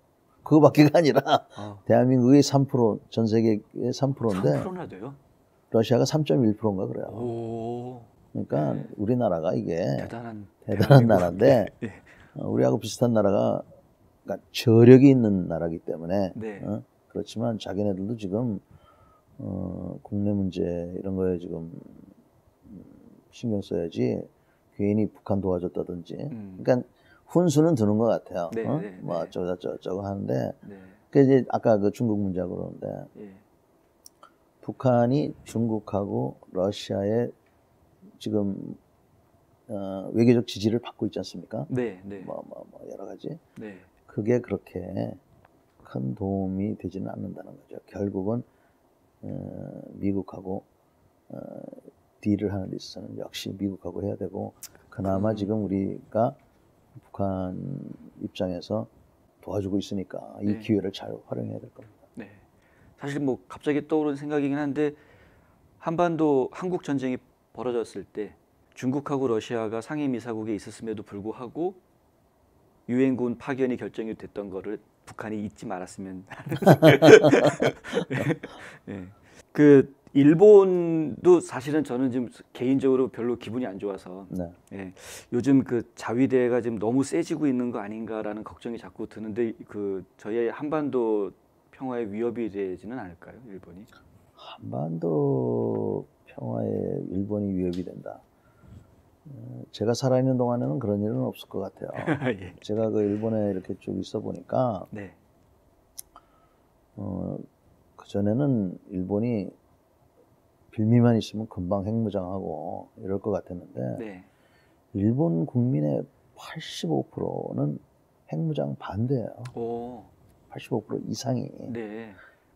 그거밖에가 아니라 아. 대한민국이 3%, 전 세계의 3%인데 3%나 돼요? 러시아가 3.1%인가 그래요. 오. 그러니까 네. 우리나라가 이게 대단한 나라인데 네. 우리하고 비슷한 나라가 그러니까 저력이 있는 나라이기 때문에 네. 그렇지만 자기네들도 지금 국내 문제 이런 거에 지금 신경 써야지 괜히 북한 도와줬다든지 그러니까 훈수는 드는 것 같아요. 네, 네, 뭐 네. 어쩌고 하는데 네. 그 이제 아까 그 중국 문제하고 그러는데 예. 북한이 중국하고 러시아에 지금 외교적 지지를 받고 있지 않습니까? 네, 네. 뭐 여러 가지. 네. 그게 그렇게 큰 도움이 되지는 않는다는 거죠. 결국은 미국하고 딜을 하는 데 있어서는 역시 미국하고 해야 되고 그나마 지금 우리가 북한 입장에서 도와주고 있으니까 이 네. 기회를 잘 활용해야 될 겁니다. 네. 사실 뭐 갑자기 떠오르는 생각이긴 한데 한반도 한국 전쟁이 벌어졌을 때 중국하고 러시아가 상임이사국에 있었음에도 불구하고 유엔군 파견이 결정이 됐던 거를 북한이 잊지 말았으면 하는 네. 그 일본도 사실은 저는 지금 개인적으로 별로 기분이 안 좋아서 네. 예, 요즘 그 자위대가 지금 너무 세지고 있는 거 아닌가라는 걱정이 자꾸 드는데 그 저희 한반도 평화에 위협이 되지는 않을까요, 일본이? 한반도 평화에 일본이 위협이 된다. 제가 살아있는 동안에는 그런 일은 없을 것 같아요. 예. 제가 그 일본에 이렇게 쭉 있어 보니까 네. 그 전에는 일본이 빌미만 있으면 금방 핵무장하고 이럴 것 같았는데 네. 일본 국민의 85%는 핵무장 반대예요. 오. 85% 이상이. 네.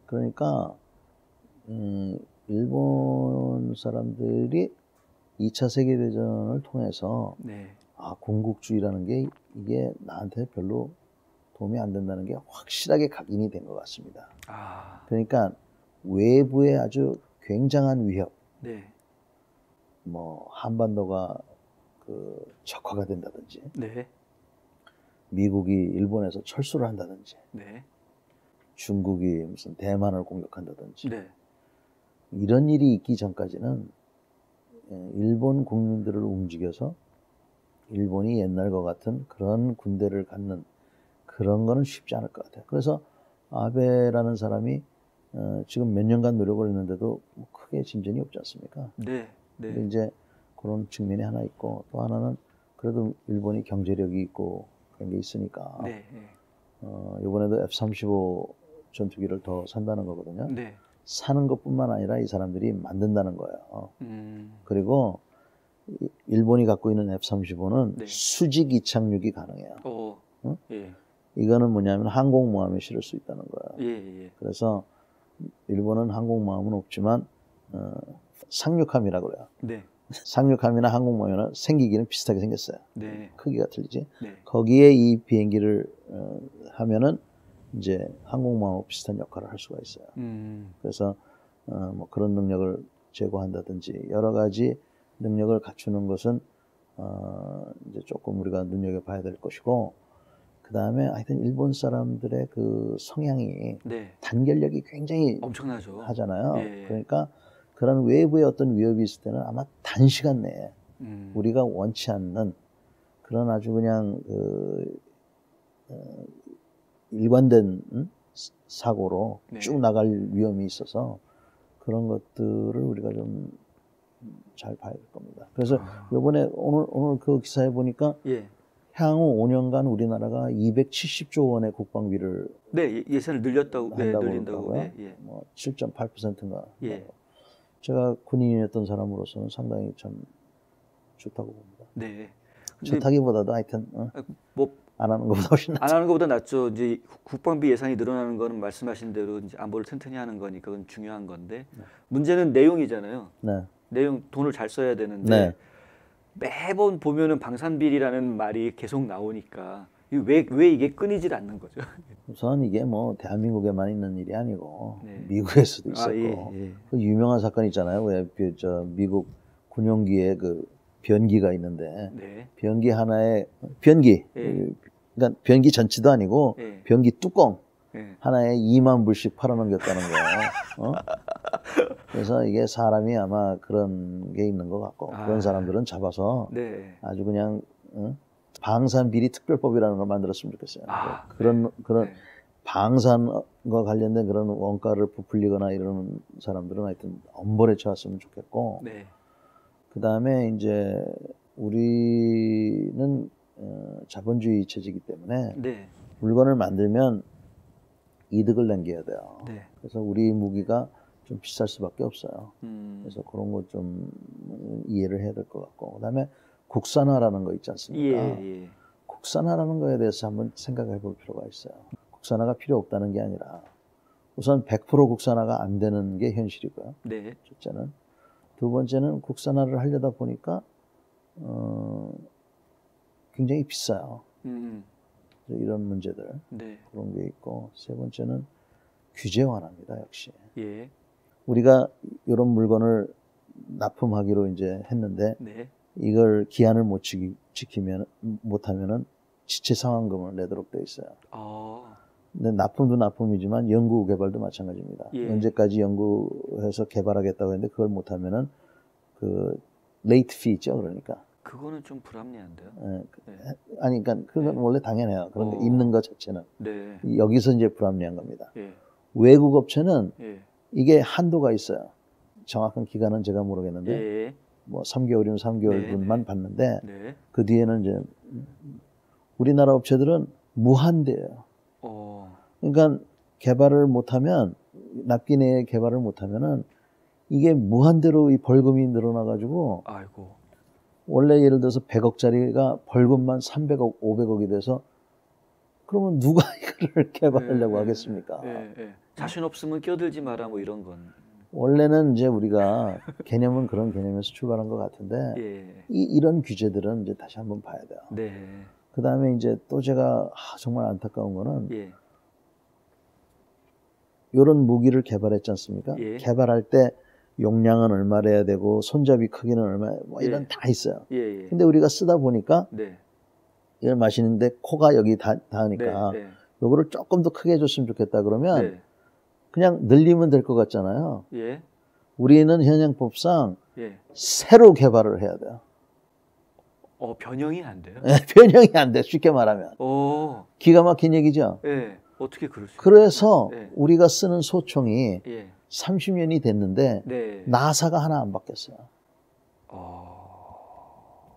그러니까 일본 사람들이 2차 세계대전을 통해서 네. 군국주의라는 게 이게 나한테 별로 도움이 안 된다는 게 확실하게 각인이 된 것 같습니다. 아. 그러니까 외부의 아주 굉장한 위협, 네. 뭐 한반도가 그 적화가 된다든지, 네. 미국이 일본에서 철수를 한다든지, 네. 중국이 무슨 대만을 공격한다든지, 네. 이런 일이 있기 전까지는 일본 국민들을 움직여서 일본이 옛날과 같은 그런 군대를 갖는 그런 거는 쉽지 않을 것 같아요. 그래서 아베라는 사람이 지금 몇 년간 노력을 했는데도 뭐 크게 진전이 없지 않습니까? 네. 근데 네. 이제 그런 측면이 하나 있고, 또 하나는 그래도 일본이 경제력이 있고 그런 게 있으니까 네. 이번에도 F-35 전투기를 더 산다는 거거든요. 네. 사는 것뿐만 아니라 이 사람들이 만든다는 거예요. 그리고 일본이 갖고 있는 F-35는 네. 수직 이착륙이 가능해요. 응? 예. 이거는 뭐냐면 항공모함에 실을 수 있다는 거예요. 예. 그래서 일본은 항공모함은 없지만 상륙함이라고 그래요. 네. 상륙함이나 항공모함이나 생기기는 비슷하게 생겼어요. 네. 크기가 틀리지. 네. 거기에 이 비행기를 하면은 이제 항공모함하고 비슷한 역할을 할 수가 있어요. 그래서 뭐 그런 능력을 제고한다든지 여러 가지 능력을 갖추는 것은 이제 조금 우리가 눈여겨봐야 될 것이고, 그 다음에 하여튼 일본 사람들의 그 성향이 네. 단결력이 굉장히 엄청나죠. 하잖아요. 예. 그러니까 그런 외부의 어떤 위협이 있을 때는 아마 단시간 내에 우리가 원치 않는 그런 아주 그냥 일관된 사고로 네. 쭉 나갈 위험이 있어서 그런 것들을 우리가 좀 잘 봐야 될 겁니다. 그래서 이번에 오늘 그 기사에 보니까 예. 향후 5년간 우리나라가 270조 원의 국방비를 네, 예산을 늘렸다고, 네, 한다고 늘린다고. 그러더라고요. 네, 예. 뭐 7.8%인가. 예. 제가 군인이었던 사람으로서는 상당히 참 좋다고 봅니다. 네. 좋다기보다도 하여튼 뭐 안 하는 것보다 훨씬 낫죠. 안 하는 것보다 낫죠. 이제 국방비 예산이 늘어나는 거는 말씀하신 대로 이제 안보를 튼튼히 하는 거니까 그건 중요한 건데 문제는 내용이잖아요. 네. 내용 돈을 잘 써야 되는데 네. 매번 보면은 방산비리라는 말이 계속 나오니까 왜 이게 끊이질 않는 거죠? 우선 이게 뭐 대한민국에만 있는 일이 아니고 네. 미국에서도 있었고 예. 그 유명한 사건 있잖아요. 왜 미국 군용기에 그 변기가 있는데 네. 변기 하나에 변기 예. 그러니까 변기 전체도 아니고 예. 변기 뚜껑 예. 하나에 2만 불씩 팔아넘겼다는 거예요. 그래서 이게 사람이 아마 그런 게 있는 것 같고 그런 사람들은 잡아서 네. 아주 그냥 방산비리 특별법이라는 걸 만들었으면 좋겠어요. 그런 네. 방산과 관련된 그런 원가를 부풀리거나 이런 사람들은 하여튼 엄벌에 처했으면 좋겠고, 네. 그 다음에 이제 우리는 자본주의 체제이기 때문에 네. 물건을 만들면 이득을 남겨야 돼요. 네. 그래서 우리 무기가 좀 비쌀 수밖에 없어요. 그래서 그런 거 좀 이해를 해야 될 것 같고, 그 다음에 국산화라는 거 있지 않습니까? 예. 국산화라는 거에 대해서 한번 생각해 볼 필요가 있어요. 국산화가 필요 없다는 게 아니라 우선 100% 국산화가 안 되는 게 현실이고요. 네. 첫째는. 두 번째는 국산화를 하려다 보니까 굉장히 비싸요. 이런 문제들. 네. 그런 게 있고, 세 번째는 규제 완화입니다. 역시. 예. 우리가 이런 물건을 납품하기로 이제 했는데 네. 이걸 기한을 못하면은 지체 상환금을 내도록 돼 있어요. 근데 납품도 납품이지만 연구 개발도 마찬가지입니다. 예. 언제까지 연구해서 개발하겠다고 했는데 그걸 못하면은 그 레이트 피 있죠, 그러니까. 그거는 좀 불합리한데요. 네. 네. 아니, 그러니까 그건 네. 원래 당연해요. 그런 게 있는 것 자체는. 네. 여기서 이제 불합리한 겁니다. 예. 외국 업체는 예. 이게 한도가 있어요. 정확한 기간은 제가 모르겠는데 예. 뭐 3개월이면 3개월분만 네. 받는데 네. 그 뒤에는 이제 우리나라 업체들은 무한대예요. 그러니까 개발을 못하면 납기 내에 개발을 못하면은 이게 무한대로 이 벌금이 늘어나가지고 아이고. 원래 예를 들어서 100억짜리가 벌금만 300억, 500억이 돼서 그러면 누가 이거를 개발하려고 하겠습니까? 자신 없으면 끼어들지 마라 뭐 이런 건. 원래는 이제 우리가 개념은 그런 개념에서 출발한 것 같은데 예. 이런 규제들은 이제 다시 한번 봐야 돼요. 네. 그 다음에 이제 또 제가 정말 안타까운 거는 예. 이런 무기를 개발했지 않습니까? 예. 개발할 때 용량은 얼마나 해야 되고 손잡이 크기는 얼마 뭐 이런 예. 다 있어요. 예, 예. 근데 우리가 쓰다 보니까 네. 이걸 마시는데 코가 여기 닿으니까 네. 네. 요거를 조금 더 크게 해줬으면 좋겠다 그러면 네. 그냥 늘리면 될 것 같잖아요. 예. 우리는 현행법상 예. 새로 개발을 해야 돼요. 변형이 안 돼요? 변형이 안 돼. 쉽게 말하면. 오. 기가 막힌 얘기죠. 예. 어떻게 그럴 수 그래서 네. 우리가 쓰는 소총이 예. 30년이 됐는데 네. 나사가 하나 안 바뀌었어요. 어.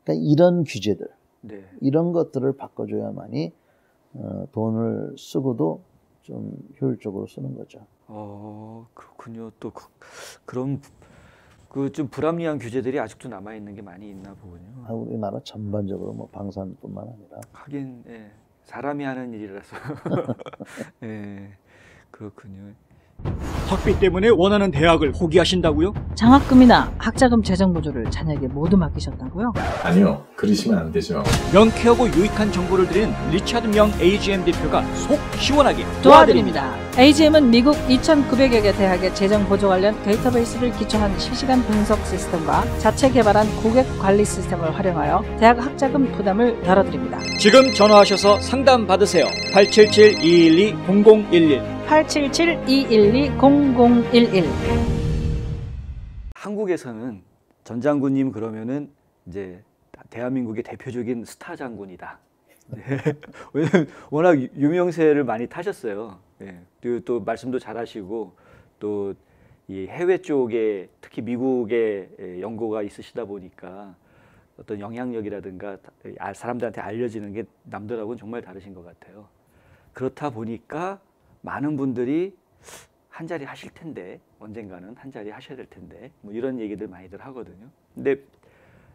그러니까 이런 규제들, 네. 이런 것들을 바꿔줘야만이 돈을 쓰고도 좀 효율적으로 쓰는 거죠. 그렇군요. 또 그런 그 좀 불합리한 규제들이 아직도 남아 있는 게 많이 있나 보군요. 우리나라 전반적으로 뭐 방산뿐만 아니라 하긴 예. 사람이 하는 일이라서. 예. 그렇군요. 학비 때문에 원하는 대학을 포기하신다고요? 장학금이나 학자금 재정 보조를 자녀에게 모두 맡기셨다고요? 아니요, 그러시면 안 되죠. 명쾌하고 유익한 정보를 드리는 리차드 명 AGM 대표가 속 시원하게 도와드립니다. AGM은 미국 2,900여 개 대학의 재정 보조 관련 데이터베이스를 기초한 실시간 분석 시스템과 자체 개발한 고객 관리 시스템을 활용하여 대학 학자금 부담을 덜어드립니다. 지금 전화하셔서 상담 받으세요. 877-212-0011 877-212-0011 한국에서는 전 장군님 그러면은 이제 대한민국의 대표적인 스타 장군이다. 네. 왜냐면 워낙 유명세를 많이 타셨어요. 네. 그리고 또 말씀도 잘하시고 또 이 해외 쪽에 특히 미국에 연고가 있으시다 보니까 어떤 영향력이라든가 사람들한테 알려지는 게 남들하고는 정말 다르신 것 같아요. 그렇다 보니까 많은 분들이 한 자리 하실 텐데 언젠가는 한 자리 하셔야 될 텐데 뭐 이런 얘기들 많이들 하거든요. 근데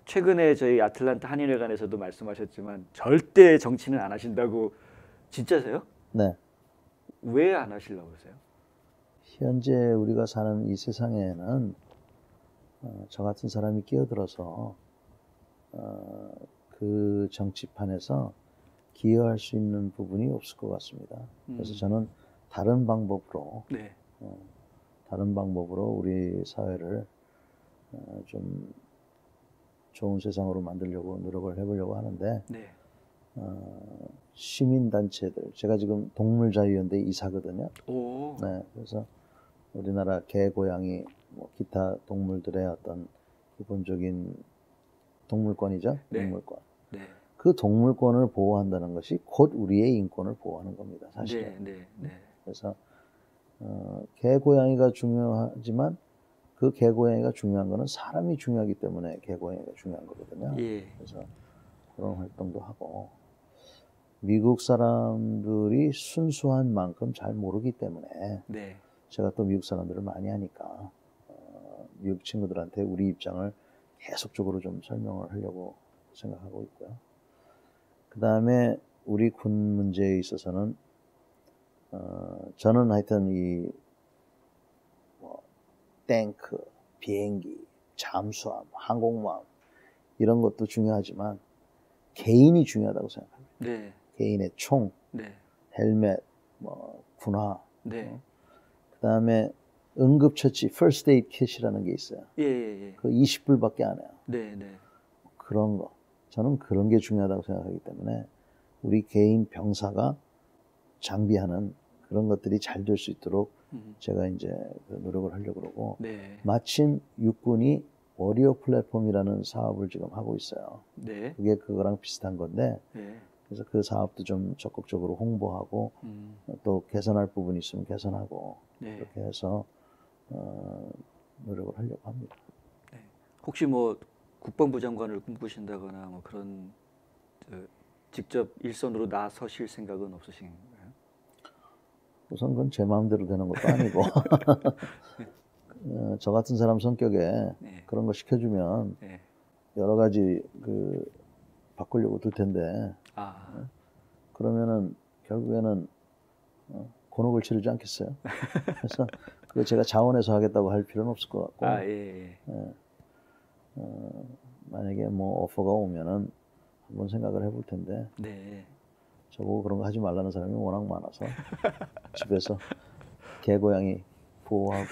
최근에 저희 아틀란타 한인회관에서도 말씀하셨지만 절대 정치는 안 하신다고. 진짜세요? 네. 왜 안 하시려고 그러세요? 현재 우리가 사는 이 세상에는 저 같은 사람이 끼어들어서 그 정치판에서 기여할 수 있는 부분이 없을 것 같습니다. 그래서 저는 다른 방법으로 네. 우리 사회를 좀 좋은 세상으로 만들려고 노력을 해보려고 하는데 네. 시민단체들, 제가 지금 동물자유연대 이사거든요. 오. 네, 그래서 우리나라 개, 고양이, 뭐 기타 동물들의 어떤 기본적인 동물권이죠. 네. 동물권. 네. 그 동물권을 보호한다는 것이 곧 우리의 인권을 보호하는 겁니다. 사실은. 네. 네. 네. 그래서 개, 고양이가 중요하지만 그 개, 고양이가 중요한 거는 사람이 중요하기 때문에 개, 고양이가 중요한 거거든요. 예. 그래서 그런 활동도 하고 미국 사람들이 순수한 만큼 잘 모르기 때문에 네. 제가 또 미국 사람들을 많이 하니까 미국 친구들한테 우리 입장을 계속적으로 좀 설명을 하려고 생각하고 있고요. 그 다음에 우리 군 문제에 있어서는 저는 하여튼 이 탱크, 비행기, 잠수함, 항공모함 이런 것도 중요하지만 개인이 중요하다고 생각합니다. 네. 개인의 총, 네. 헬멧, 뭐 군화, 네. 그 다음에 응급처치 First Aid Kit이라는 게 있어요. 예. 그 20불밖에 안 해요. 네. 네. 그런 거. 저는 그런 게 중요하다고 생각하기 때문에 우리 개인 병사가 장비하는 그런 것들이 잘 될 수 있도록 제가 이제 노력을 하려고 그러고 네. 마침 육군이 워리어 플랫폼이라는 사업을 지금 하고 있어요. 네. 그게 그거랑 비슷한 건데 네. 그래서 그 사업도 좀 적극적으로 홍보하고 또 개선할 부분이 있으면 개선하고 네. 그렇게 해서 노력을 하려고 합니다. 네. 혹시 뭐 국방부 장관을 꿈꾸신다거나 뭐 그런 직접 일선으로 나서실 생각은 없으신가요? 우선 그건 제 마음대로 되는 것도 아니고 저 같은 사람 성격에 네. 그런 거 시켜주면 네. 여러 가지 바꾸려고 들 텐데 그러면은 결국에는 곤혹을 치르지 않겠어요? 그래서 그거 제가 자원해서 하겠다고 할 필요는 없을 것 같고 만약에 뭐 오퍼가 오면은 한번 생각을 해볼 텐데 네. 저보고 그런 거 하지 말라는 사람이 워낙 많아서 집에서 개, 고양이 보호하고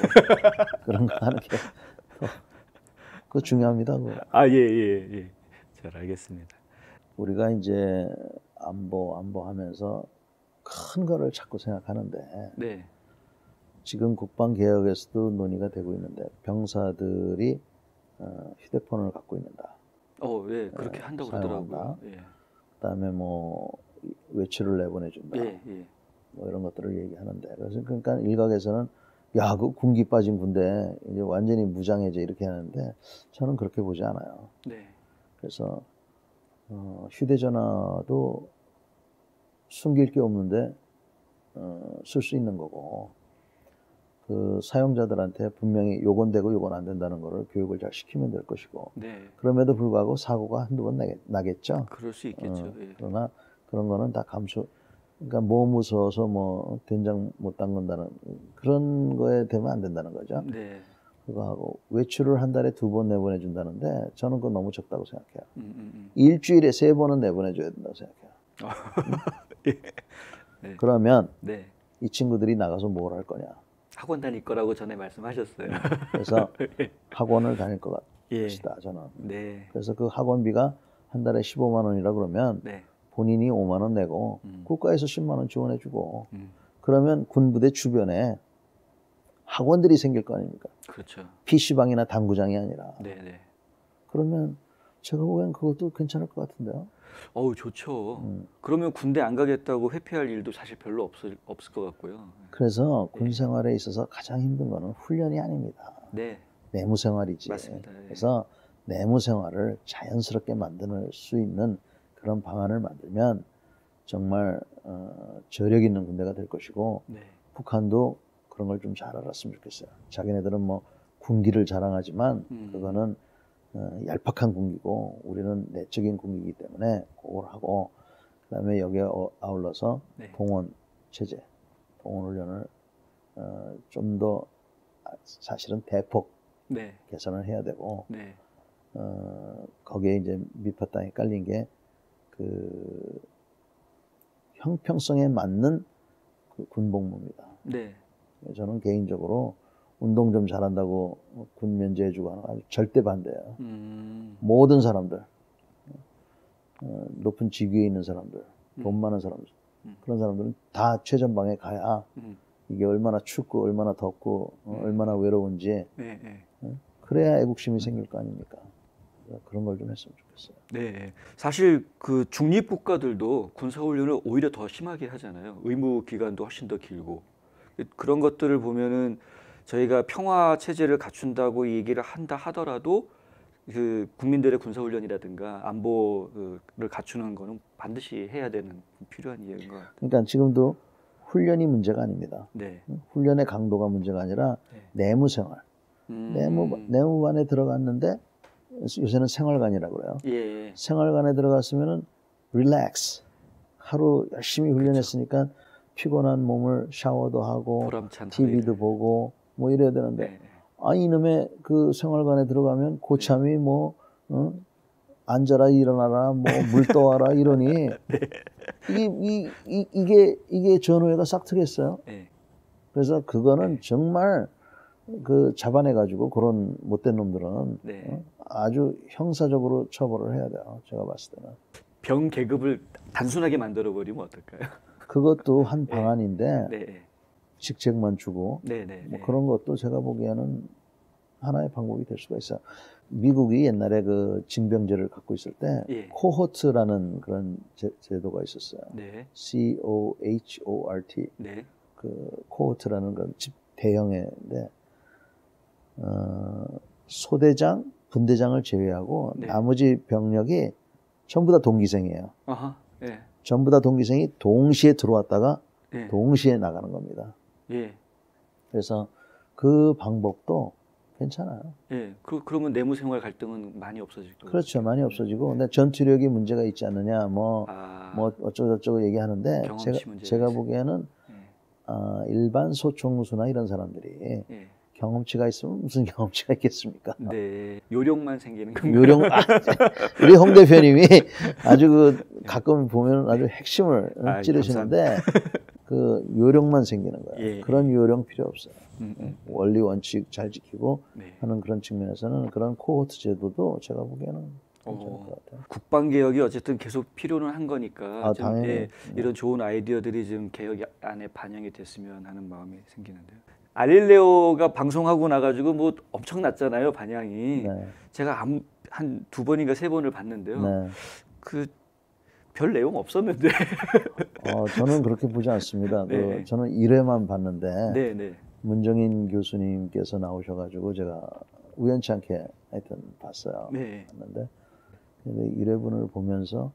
그런 거 하는 게 그거 중요합니다. 그거. 아, 예, 예, 예. 잘 알겠습니다. 우리가 이제 안보 하면서 큰 거를 자꾸 생각하는데 네. 지금 국방개혁에서도 논의가 되고 있는데 병사들이 휴대폰을 갖고 있는다. 예, 그렇게 한다고 사용한다. 그러더라고요. 예. 그다음에 뭐 외출을 내보내준다. 예, 예. 뭐 이런 것들을 얘기하는데 그래서 그러니까 일각에서는 야, 그 군기 빠진 군대 이제 완전히 무장해제 이렇게 하는데 저는 그렇게 보지 않아요. 네. 그래서 휴대전화도 숨길 게 없는데 쓸 수 있는 거고 그 사용자들한테 분명히 요건 되고 요건 안 된다는 거를 교육을 잘 시키면 될 것이고 네. 그럼에도 불구하고 사고가 한두 번 나겠죠. 그럴 수 있겠죠. 예. 그러나 그런 거는 다 그러니까 뭐 무서워서 뭐 된장 못 담근다는 그런 거에 되면 안 된다는 거죠. 네. 그거 하고 외출을 한 달에 2번 내보내준다는데 저는 그건 너무 적다고 생각해요. 음. 일주일에 3번은 내보내줘야 된다고 생각해요. 예. 네. 그러면 네. 이 친구들이 나가서 뭘 할 거냐. 학원 다닐 거라고 전에 말씀하셨어요. 그래서 학원을 다닐 것 예. 같다 저는. 네. 그래서 그 학원비가 한 달에 15만 원이라 그러면 네. 본인이 5만 원 내고 국가에서 10만 원 지원해주고 그러면 군부대 주변에 학원들이 생길 거 아닙니까? 그렇죠. PC방이나 당구장이 아니라. 네네. 그러면 제가 보기엔 그것도 괜찮을 것 같은데요. 어우, 좋죠. 그러면 군대 안 가겠다고 회피할 일도 사실 별로 없을 것 같고요. 그래서 군 생활에 있어서 가장 힘든 거는 훈련이 아닙니다. 네. 내무 생활이지. 맞습니다. 예. 그래서 내무 생활을 자연스럽게 만들 수 있는 그런 방안을 만들면 정말 저력 있는 군대가 될 것이고 네. 북한도 그런 걸 좀 잘 알았으면 좋겠어요. 자기네들은 뭐 군기를 자랑하지만 그거는 얄팍한 군기고 우리는 내적인 군기이기 때문에 그걸 하고 그다음에 여기에 아울러서 네. 동원 체제, 동원 훈련을 좀 더 사실은 대폭 네. 개선을 해야 되고 네. 거기에 이제 밑바탕에 깔린 게 그 형평성에 맞는 그 군복무입니다. 네. 저는 개인적으로 운동 좀 잘한다고 군 면제해주고 하는 거 아주 절대 반대예요. 모든 사람들, 높은 직위에 있는 사람들, 돈 많은 사람들, 그런 사람들은 다 최전방에 가야 이게 얼마나 춥고 얼마나 덥고 얼마나 외로운지 네. 네. 그래야 애국심이 생길 거 아닙니까? 그런 걸 좀 했으면 좋겠어요. 네, 사실 그 중립 국가들도 군사훈련을 오히려 더 심하게 하잖아요. 의무 기간도 훨씬 더 길고 그런 것들을 보면은 저희가 평화 체제를 갖춘다고 얘기를 한다 하더라도 그 국민들의 군사훈련이라든가 안보를 갖추는 거는 반드시 해야 되는 필요한 이유인 것 같아요. 그러니까 지금도 훈련이 문제가 아닙니다. 네. 훈련의 강도가 문제가 아니라 내무 생활. 내무반에 들어갔는데 요새는 생활관이라고 그래요. 예. 생활관에 들어갔으면은 릴렉스. 하루 열심히 훈련했으니까 피곤한 몸을 샤워도 하고 보람찬 TV도 하루를. 보고 뭐 이래야 되는데 네. 아니 이놈의 그 생활관에 들어가면 고참이 뭐 앉아라 일어나라 뭐 물 떠와라 이러니 네. 이게 전후회가 싹 트겠어요. 네. 그래서 그거는 정말 그 잡아내가지고 그런 못된 놈들은 네. 아주 형사적으로 처벌을 해야 돼요. 제가 봤을 때는. 병 계급을 단순하게 만들어 버리면 어떨까요? 그것도 한 방안인데 네. 직책만 주고 네. 뭐 그런 것도 제가 보기에는 하나의 방법이 될 수가 있어요. 미국이 옛날에 그 징병제를 갖고 있을 때 코호트라는 그런 제도가 있었어요. 네. COHORT. 네. 그 코호트라는 그런 대형인데 소대장, 분대장을 제외하고 나머지 병력이 전부 다 동기생이에요. 아하. 네. 전부 다 동기생이 동시에 들어왔다가 네. 동시에 나가는 겁니다. 예. 그래서 그 방법도 괜찮아요. 예. 그러면 내무 생활 갈등은 많이 없어질 거예요. 그렇죠. 많이 없어지고. 근데 전투력이 문제가 있지 않느냐, 뭐 어쩌고저쩌고 얘기하는데 제가 보기에는 일반 소총수나 이런 사람들이 경험치가 있으면 무슨 경험치가 있겠습니까? 네. 요령만 생기는 겁니다. 요령, 우리 홍 대표님이 아주 가끔 보면 아주 핵심을 찌르시는데 그 요령만 생기는 거예요. 예, 그런 요령 필요 없어요. 원리 음. 원칙 잘 지키고 네. 하는 그런 측면에서는 그런 코호트 제도도 제가 보기에는 괜찮을 것 같아요. 국방 개혁이 어쨌든 계속 필요는 한 거니까 좀, 당연히. 예, 이런 좋은 아이디어들이 좀 개혁 안에 반영이 됐으면 하는 마음이 생기는데요. 알릴레오가 방송하고 나가지고 뭐 엄청났잖아요, 반향이. 네. 제가 한 2번인가 3번을 봤는데요. 네. 그 별 내용 없었는데. 저는 그렇게 보지 않습니다. 네. 저는 1회만 봤는데 네, 네. 문정인 교수님께서 나오셔가지고 제가 우연치 않게 하여튼 봤어요. 네. 봤는데 1회분을 보면서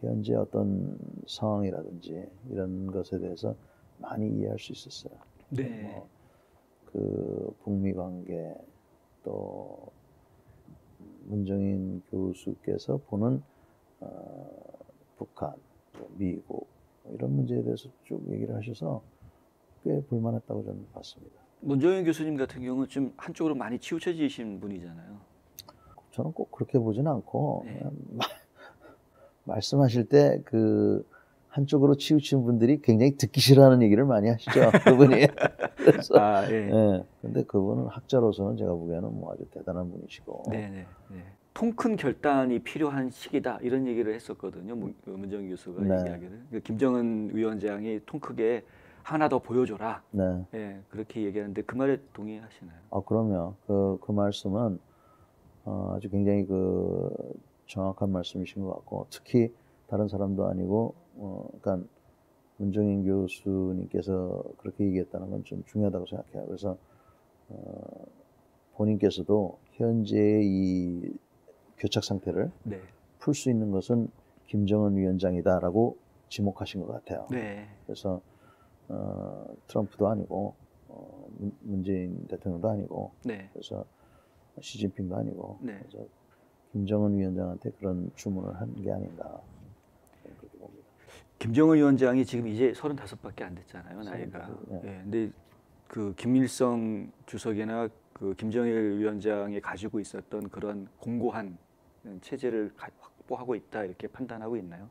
현재 어떤 상황이라든지 이런 것에 대해서 많이 이해할 수 있었어요. 네. 그 북미 관계 또 문정인 교수께서 보는 북한, 또 미국 이런 문제에 대해서 쭉 얘기를 하셔서 꽤 볼만했다고 저는 봤습니다. 문정인 교수님 같은 경우는 좀 한쪽으로 많이 치우쳐지신 분이잖아요. 저는 꼭 그렇게 보진 않고 네. 그냥 말씀하실 때 그 한쪽으로 치우친 분들이 굉장히 듣기 싫어하는 얘기를 많이 하시죠. 그분이. 그래서 예. 근데 그분은 학자로서는 제가 보기에는 뭐 아주 대단한 분이시고. 네네. 네. 통 큰 결단이 필요한 시기다 이런 얘기를 했었거든요. 문정인 교수가 네. 이야기를. 김정은 위원장이 통 크게 하나 더 보여줘라. 네. 예, 그렇게 얘기하는데 그 말에 동의하시나요? 그럼요. 그 말씀은 아주 굉장히 정확한 말씀이신 것 같고, 특히 다른 사람도 아니고, 그러니까 문정인 교수님께서 그렇게 얘기했다는 건 좀 중요하다고 생각해요. 그래서 본인께서도 현재의 이 교착 상태를 네. 풀 수 있는 것은 김정은 위원장이다라고 지목하신 것 같아요. 네. 그래서 트럼프도 아니고 문재인 대통령도 아니고 네. 그래서 시진핑도 아니고 네. 그래서 김정은 위원장한테 그런 주문을 한 게 아닌가 그렇게 봅니다. 김정은 위원장이 지금 이제 35밖에 안 됐잖아요, 나이가. 네. 예, 근데 그 김일성 주석이나 그 김정일 위원장이 가지고 있었던 그런 공고한 체제를 확보하고 있다 이렇게 판단하고 있나요?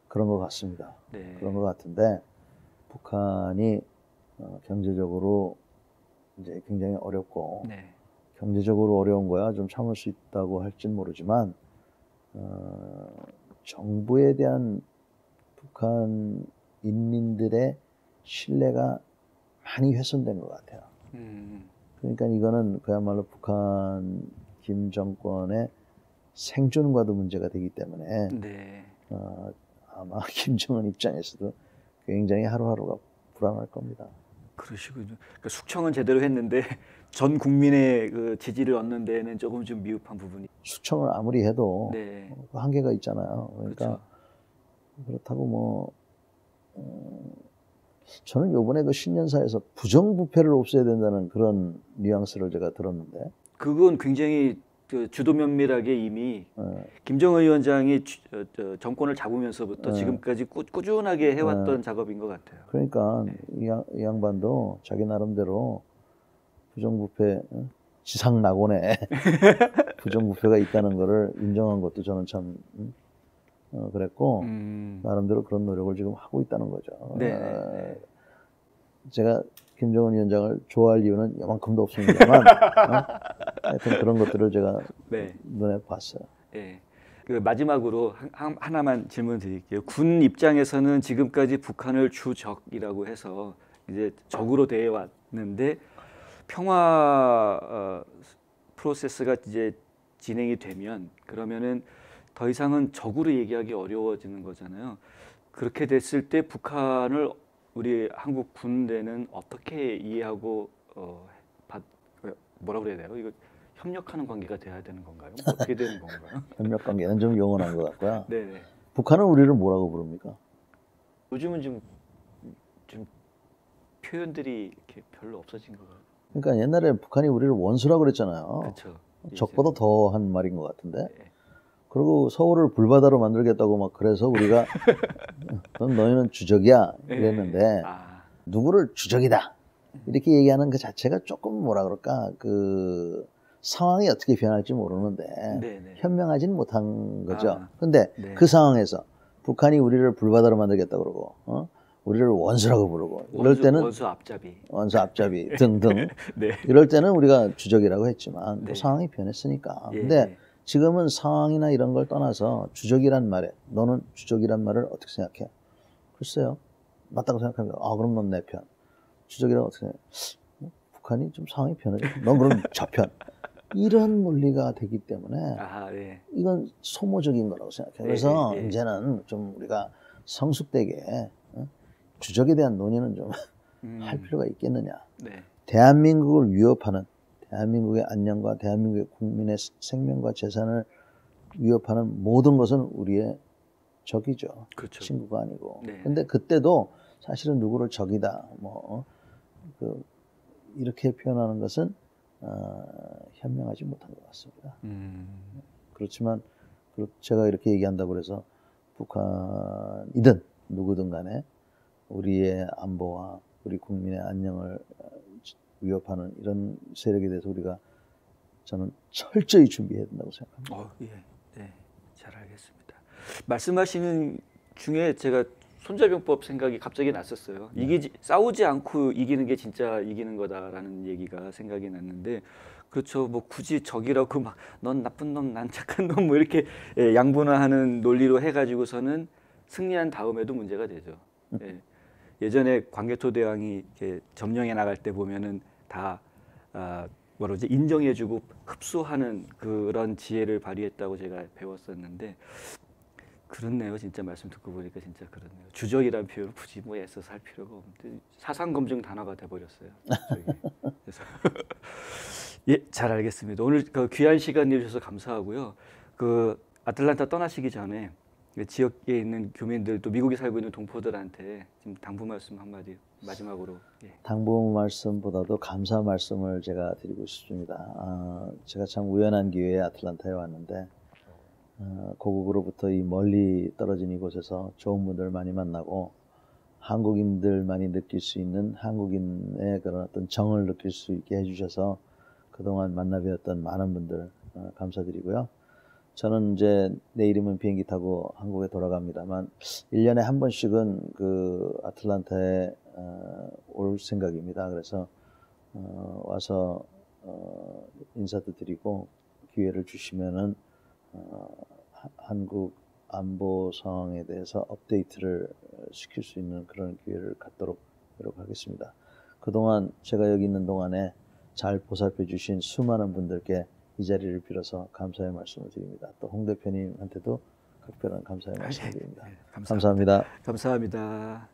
그런 것 같습니다. 네. 그런 것 같은데 북한이 경제적으로 이제 굉장히 어렵고 네. 경제적으로 어려운 거야 좀 참을 수 있다고 할진 모르지만 정부에 대한 북한 인민들의 신뢰가 많이 훼손된 것 같아요. 그러니까 이거는 그야말로 북한 김 정권의 생존과도 문제가 되기 때문에 네. 아마 김정은 입장에서도 굉장히 하루하루가 불안할 겁니다. 그러시군요. 그러니까 숙청은 제대로 했는데 전 국민의 그 지지를 얻는 데는 조금 좀 미흡한 부분이. 숙청을 아무리 해도 네. 한계가 있잖아요. 그러니까 그렇죠. 그렇다고 뭐 저는 요번에 그 신년사에서 부정부패를 없애야 된다는 그런 뉘앙스를 제가 들었는데 그건 굉장히 그 주도 면밀하게 이미 김정은 위원장이 정권을 잡으면서부터 지금까지 꾸준하게 해왔던 작업인 것 같아요. 그러니까 이 양반도 자기 나름대로 부정부패 지상 낙원에 부정부패가 있다는 거를 인정한 것도 저는 참 그랬고 나름대로 그런 노력을 지금 하고 있다는 거죠. 네. 제가 김정은 위원장을 좋아할 이유는 요만큼도 없습니다만 하여튼 그런 것들을 제가 네. 눈에 봤어요. 네. 그 마지막으로 하나만 질문 드릴게요. 군 입장에서는 지금까지 북한을 주적이라고 해서 이제 적으로 대해 왔는데 평화 프로세스가 이제 진행이 되면 그러면은 더 이상은 적으로 얘기하기 어려워지는 거잖아요. 그렇게 됐을 때 북한을 우리 한국 군대는 어떻게 이해하고 뭐라 그래야 돼요? 이거 협력하는 관계가 돼야 되는 건가요? 어떻게 되는 건가요? 협력 관계는 좀 영원한 것 같고요. 네네. 북한은 우리를 뭐라고 부릅니까? 요즘은 좀 표현들이 이렇게 별로 없어진 것 같아요. 그러니까 옛날에 북한이 우리를 원수라고 그랬잖아요. 그렇죠. 적보다 더한 말인 것 같은데. 네. 그리고 서울을 불바다로 만들겠다고 막 그래서 우리가 너희는 주적이야 이랬는데 누구를 주적이다 이렇게 얘기하는 그 자체가 조금 뭐라 그럴까 그 상황이 어떻게 변할지 모르는데 현명하지는 못한 거죠. 근데 그 상황에서 북한이 우리를 불바다로 만들겠다 그러고 우리를 원수라고 부르고 이럴 때는 원수 앞잡이. 원수 앞잡이 등등 네. 이럴 때는 우리가 주적이라고 했지만 또 네. 상황이 변했으니까. 예, 근데 예. 지금은 상황이나 이런 걸 떠나서 주적이란 말에 너는 주적이란 말을 어떻게 생각해? 글쎄요. 맞다고 생각합니다. 아 그럼 넌 내 편. 주적이라고 어떻게 생각해? 북한이 좀 상황이 변하죠. 넌 그럼 저 편. 이런 논리가 되기 때문에 아, 네. 이건 소모적인 거라고 생각해요. 그래서 이제는 좀 우리가 성숙되게 주적에 대한 논의는 좀 할 필요가 있겠느냐. 네. 대한민국을 위협하는 대한민국의 안녕과 대한민국의 국민의 생명과 재산을 위협하는 모든 것은 우리의 적이죠. 그렇죠. 친구가 아니고. 네. 근데 그때도 사실은 누구를 적이다, 이렇게 표현하는 것은 현명하지 못한 것 같습니다. 그렇지만 제가 이렇게 얘기한다고 해서 북한이든 누구든 간에 우리의 안보와 우리 국민의 안녕을 위협하는 이런 세력에 대해서 우리가 저는 철저히 준비해야 된다고 생각합니다. 예. 네. 잘 알겠습니다. 말씀하시는 중에 제가 손자병법 생각이 갑자기 났었어요. 싸우지 않고 이기는 게 진짜 이기는 거다라는 얘기가 생각이 났는데, 그렇죠. 뭐 굳이 적이라고 막 넌 나쁜 놈, 난 착한 놈 뭐 이렇게 양분화하는 논리로 해가지고서는 승리한 다음에도 문제가 되죠. 예전에 광개토대왕이 이렇게 점령해 나갈 때 보면은 다 인정해주고 흡수하는 그런 지혜를 발휘했다고 제가 배웠었는데. 그렇네요. 진짜 말씀 듣고 보니까 진짜 그렇네요. 주적이라는 표현을 굳이 뭐 애써서 할 필요가 없는데 사상 검증 단어가 돼버렸어요. 그래서 예, 잘 알겠습니다. 오늘 그 귀한 시간 내주셔서 감사하고요. 그 아틀란타 떠나시기 전에 지역에 있는 교민들 또 미국에 살고 있는 동포들한테 지금 당부 말씀 한마디 마지막으로. 예. 당부 말씀보다도 감사 말씀을 제가 드리고 싶습니다. 제가 참 우연한 기회에 아틀란타에 왔는데. 고국으로부터 이 멀리 떨어진 이곳에서 좋은 분들 많이 만나고 한국인들만이 느낄 수 있는 한국인의 그런 어떤 정을 느낄 수 있게 해주셔서 그동안 만나뵈었던 많은 분들 감사드리고요. 저는 이제 내일이면 비행기 타고 한국에 돌아갑니다만 1년에 한 번씩은 그 아틀란타에 올 생각입니다. 그래서 와서 인사도 드리고 기회를 주시면은 한국 안보 상황에 대해서 업데이트를 시킬 수 있는 그런 기회를 갖도록 노력하겠습니다. 그동안 제가 여기 있는 동안에 잘 보살펴 주신 수많은 분들께 이 자리를 빌어서 감사의 말씀을 드립니다. 또 홍 대표님한테도 각별한 감사의 말씀을 드립니다. 감사합니다. 감사합니다.